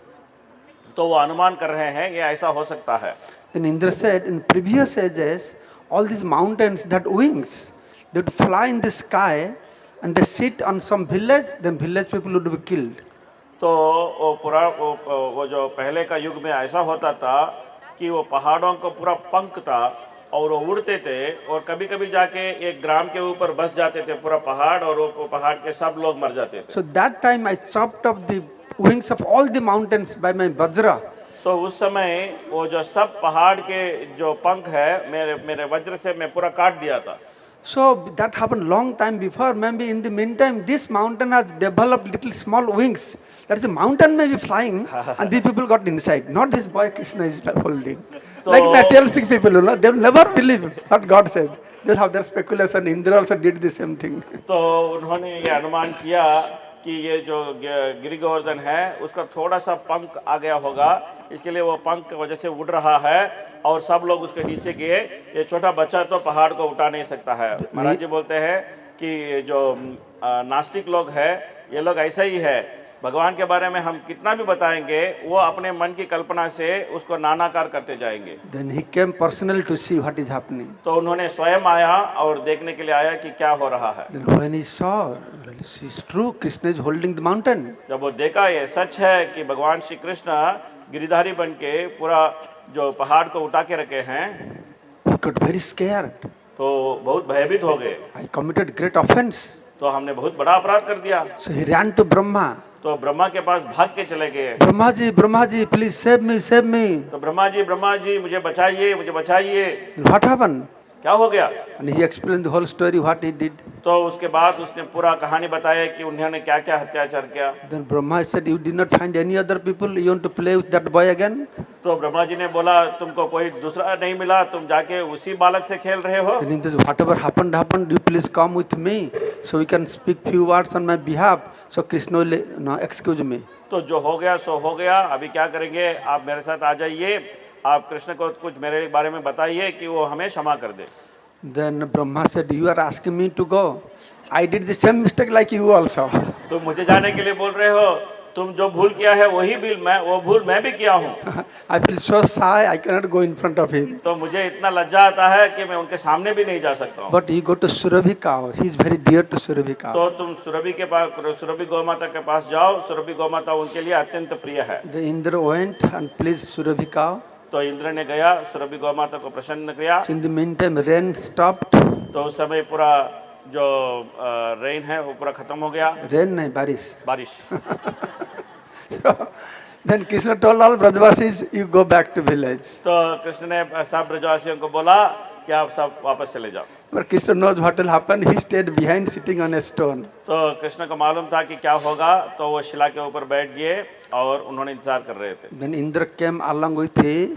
तो वो अनुमान कर रहे हैं ये ऐसा हो सकता है। Then Indra said, in previous ages, all these mountains that wings, they would fly in the sky and they sit on some village, then village people would be killed. तो वो पूरा वो जो पहले का युग में ऐसा होता था कि वो पहाड़ों को पूरा पंख था और वो उड़ते थे और कभी कभी जाके एक ग्राम के ऊपर बस जाते थे पूरा पहाड़ और वो पहाड़ के सब लोग मर जाते थे। So that time I chopped up the wings of all the mountains by my vajra. तो उस समय वो जो सब पहाड़ के जो पंख है मेरे वज्र से मैं पूरा काट दिया था। So that happened long time before. Maybe in the meantime, this mountain has developed little small wings. That is, a mountain may be flying, and these people got inside. Not this boy Krishna is holding. Like materialistic people, they will never believe what God said. They will have their speculation. Indra also did the same thing. तो उन्होंने ये अनुमान किया कि ये जो गिरी गोवर्धन है उसका थोड़ा सा पंख आ गया होगा, इसके लिए वो पंख की वजह से उड़ रहा है और सब लोग उसके नीचे गए। ये छोटा बच्चा तो पहाड़ को उठा नहीं सकता है। महाराज जी बोलते हैं कि जो नास्तिक लोग हैं ये लोग ऐसा ही है, भगवान के बारे में हम कितना भी बताएंगे वो अपने मन की कल्पना से उसको नानाकार करते जाएंगे। Then he came personally to see what is happening. तो उन्होंने स्वयं आया और देखने के लिए आया कि क्या हो रहा है। Then when he saw, it's true, Krishna is holding the mountain. जब वो देखा ये सच है कि भगवान श्री कृष्ण गिरिधारी बन के पूरा जो पहाड़ को उठा के रखे हैं, He got very scared. तो बहुत भयभीत हो गए। I committed great offense. तो हमने बहुत बड़ा अपराध कर दिया। So he ran to Brahma. तो ब्रह्मा के पास भाग के चले गए। Brahma ji, please save me, save me. तो ब्रह्मा जी मुझे बचाइए, मुझे बचाइए। What happened? क्या हो गया? And he explained the whole story, what he did. तो उसके बाद उसने पूरा कहानी बताया कि उन्होंने क्या क्या अत्याचार किया। Then Brahma said, you did not find any other people, you want to play with that boy again? तो ब्रह्मा जी ने बोला तुमको कोई दूसरा नहीं मिला, तुम जाके उसी बालक से खेल रहे हो। Then he said, whatever happened, you please come with me, so we can speak few words on my behalf. So Krishna will, no, excuse me. तो जो हो गया सो हो गया, अभी क्या करेंगे, आप मेरे साथ आ जाइए, आप कृष्ण को कुछ मेरे बारे में बताइए कि वो हमें क्षमा कर दे। Then Brahma said, you are asking me to go. I did the same mistake like you also. तो मुझे जाने के लिए बोल रहे हो, तुम जो भूल किया है वो भूल मैं भी किया हूँ। I feel so shy, I cannot go in front of him. तो मुझे इतना लज्जा आता है कि मैं उनके सामने भी नहीं जा सकता हूँ। But he go to Surabhi cow. He is very dear to Surabhi cow. तो तुम सुरभि के पास, सुरभि गौ माता के पास जाओ, सुरभि गौ माता उनके लिए अत्यंत प्रिय है। The Indra went and pleased Surabhi cow. तो इंद्र ने गया, सुरभि गौ माता को प्रसन्न किया। So in the meantime, rain stopped. तो उस समय पूरा जो रेन है वो पूरा खत्म हो गया। Rain nahi, बारिश। So then Krishna told all Brajvasis, you go back to village. तो कृष्ण ने सब ब्रजवासियों को बोला कि आप सब वापस चले जाओ। But Krishna knows what will happen. He stayed behind sitting on a stone. तो कृष्ण को मालूम था कि क्या होगा, तो वो शिला के ऊपर बैठ गए और उन्होंने इंतजार कर रहे थे। Then Indra came along with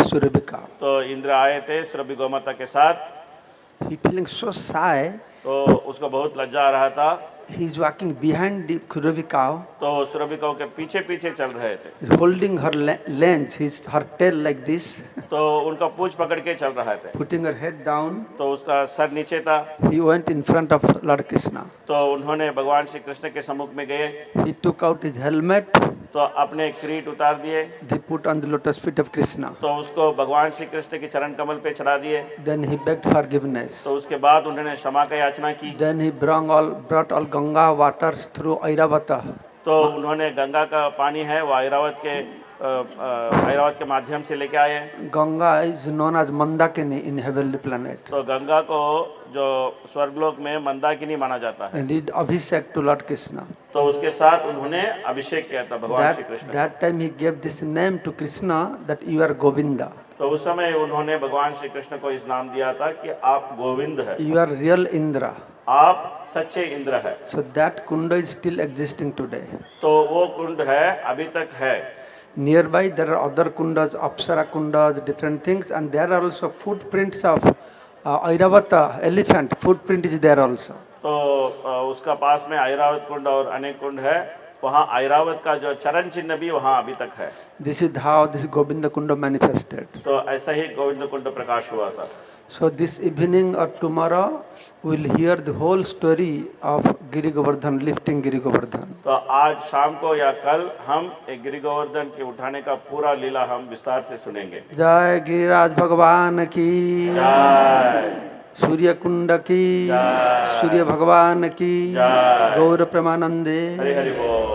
Surabhi cow. तो इंद्र आए थे सुरभि गौ माता के साथ। He feeling so shy. तो उसको बहुत लज्जा आ रहा था। He is walking behind the Surabhi cow. तो सुरभि गौ के पीछे पीछे चल रहे थे। He's holding her lens, her tail like this. तो उनका पूंछ पकड़ के चल रहे थे। Putting her head down. तो उसका सर नीचे था। He went in front of Lord Krishna. तो उन्होंने भगवान श्री कृष्ण के सम्मुख में गए। He took out his helmet. तो अपने किरीट उतार दिए। He put on the lotus feet of Krishna. तो उसको भगवान श्री कृष्ण के चरण कमल पे चढ़ा दिए। Then he begged forgiveness. तो उसके बाद उन्होंने क्षमा का याचना की। Then he brought all Ganga waters through Airavata. तो उन्होंने गंगा का पानी है वो ऐरावत के माध्यम से लेके आए। Ganga is known as Mandakini in heavenly planet. तो गंगा को जो स्वर्गलोक में मंदाकिनी माना जाता है। And did Abhishek to Lord Krishna. तो उसके साथ उन्होंने अभिषेक किया था भगवान Shri Krishna. That time he gave this name to Krishna that you are Govinda. तो उस समय उन्होंने भगवान श्री कृष्ण को इस नाम दिया था कि आप गोविंद है, You are real Indra. आप सच्चे इंद्र है। So that kunda is still existing today. तो वो कुंड है अभी तक है। Nearby there are other kundas, Apsara kundas, different things, and there are also footprints of Airavata elephant. Footprint is there also. तो उसका पास में ऐरावत कुंड और अनेक कुंड है, वहाँ ऐरावत का जो चरण चिन्ह भी वहाँ अभी तक है। This is how this Govinda Kunda manifested. तो ऐसा ही गोविंद कुंड प्रकाश हुआ था। So this evening or tomorrow we will hear the whole story of Giri Govardhan, lifting Giri Govardhan. तो आज शाम को या कल हम एक गिरि गोवर्धन के उठाने का पूरा लीला हम विस्तार से सुनेंगे। जय गिरिराज भगवान की, जय सूर्य कुंड की, सूर्य भगवान की, गौर प्रेमानंदे। हरि हरि बोल।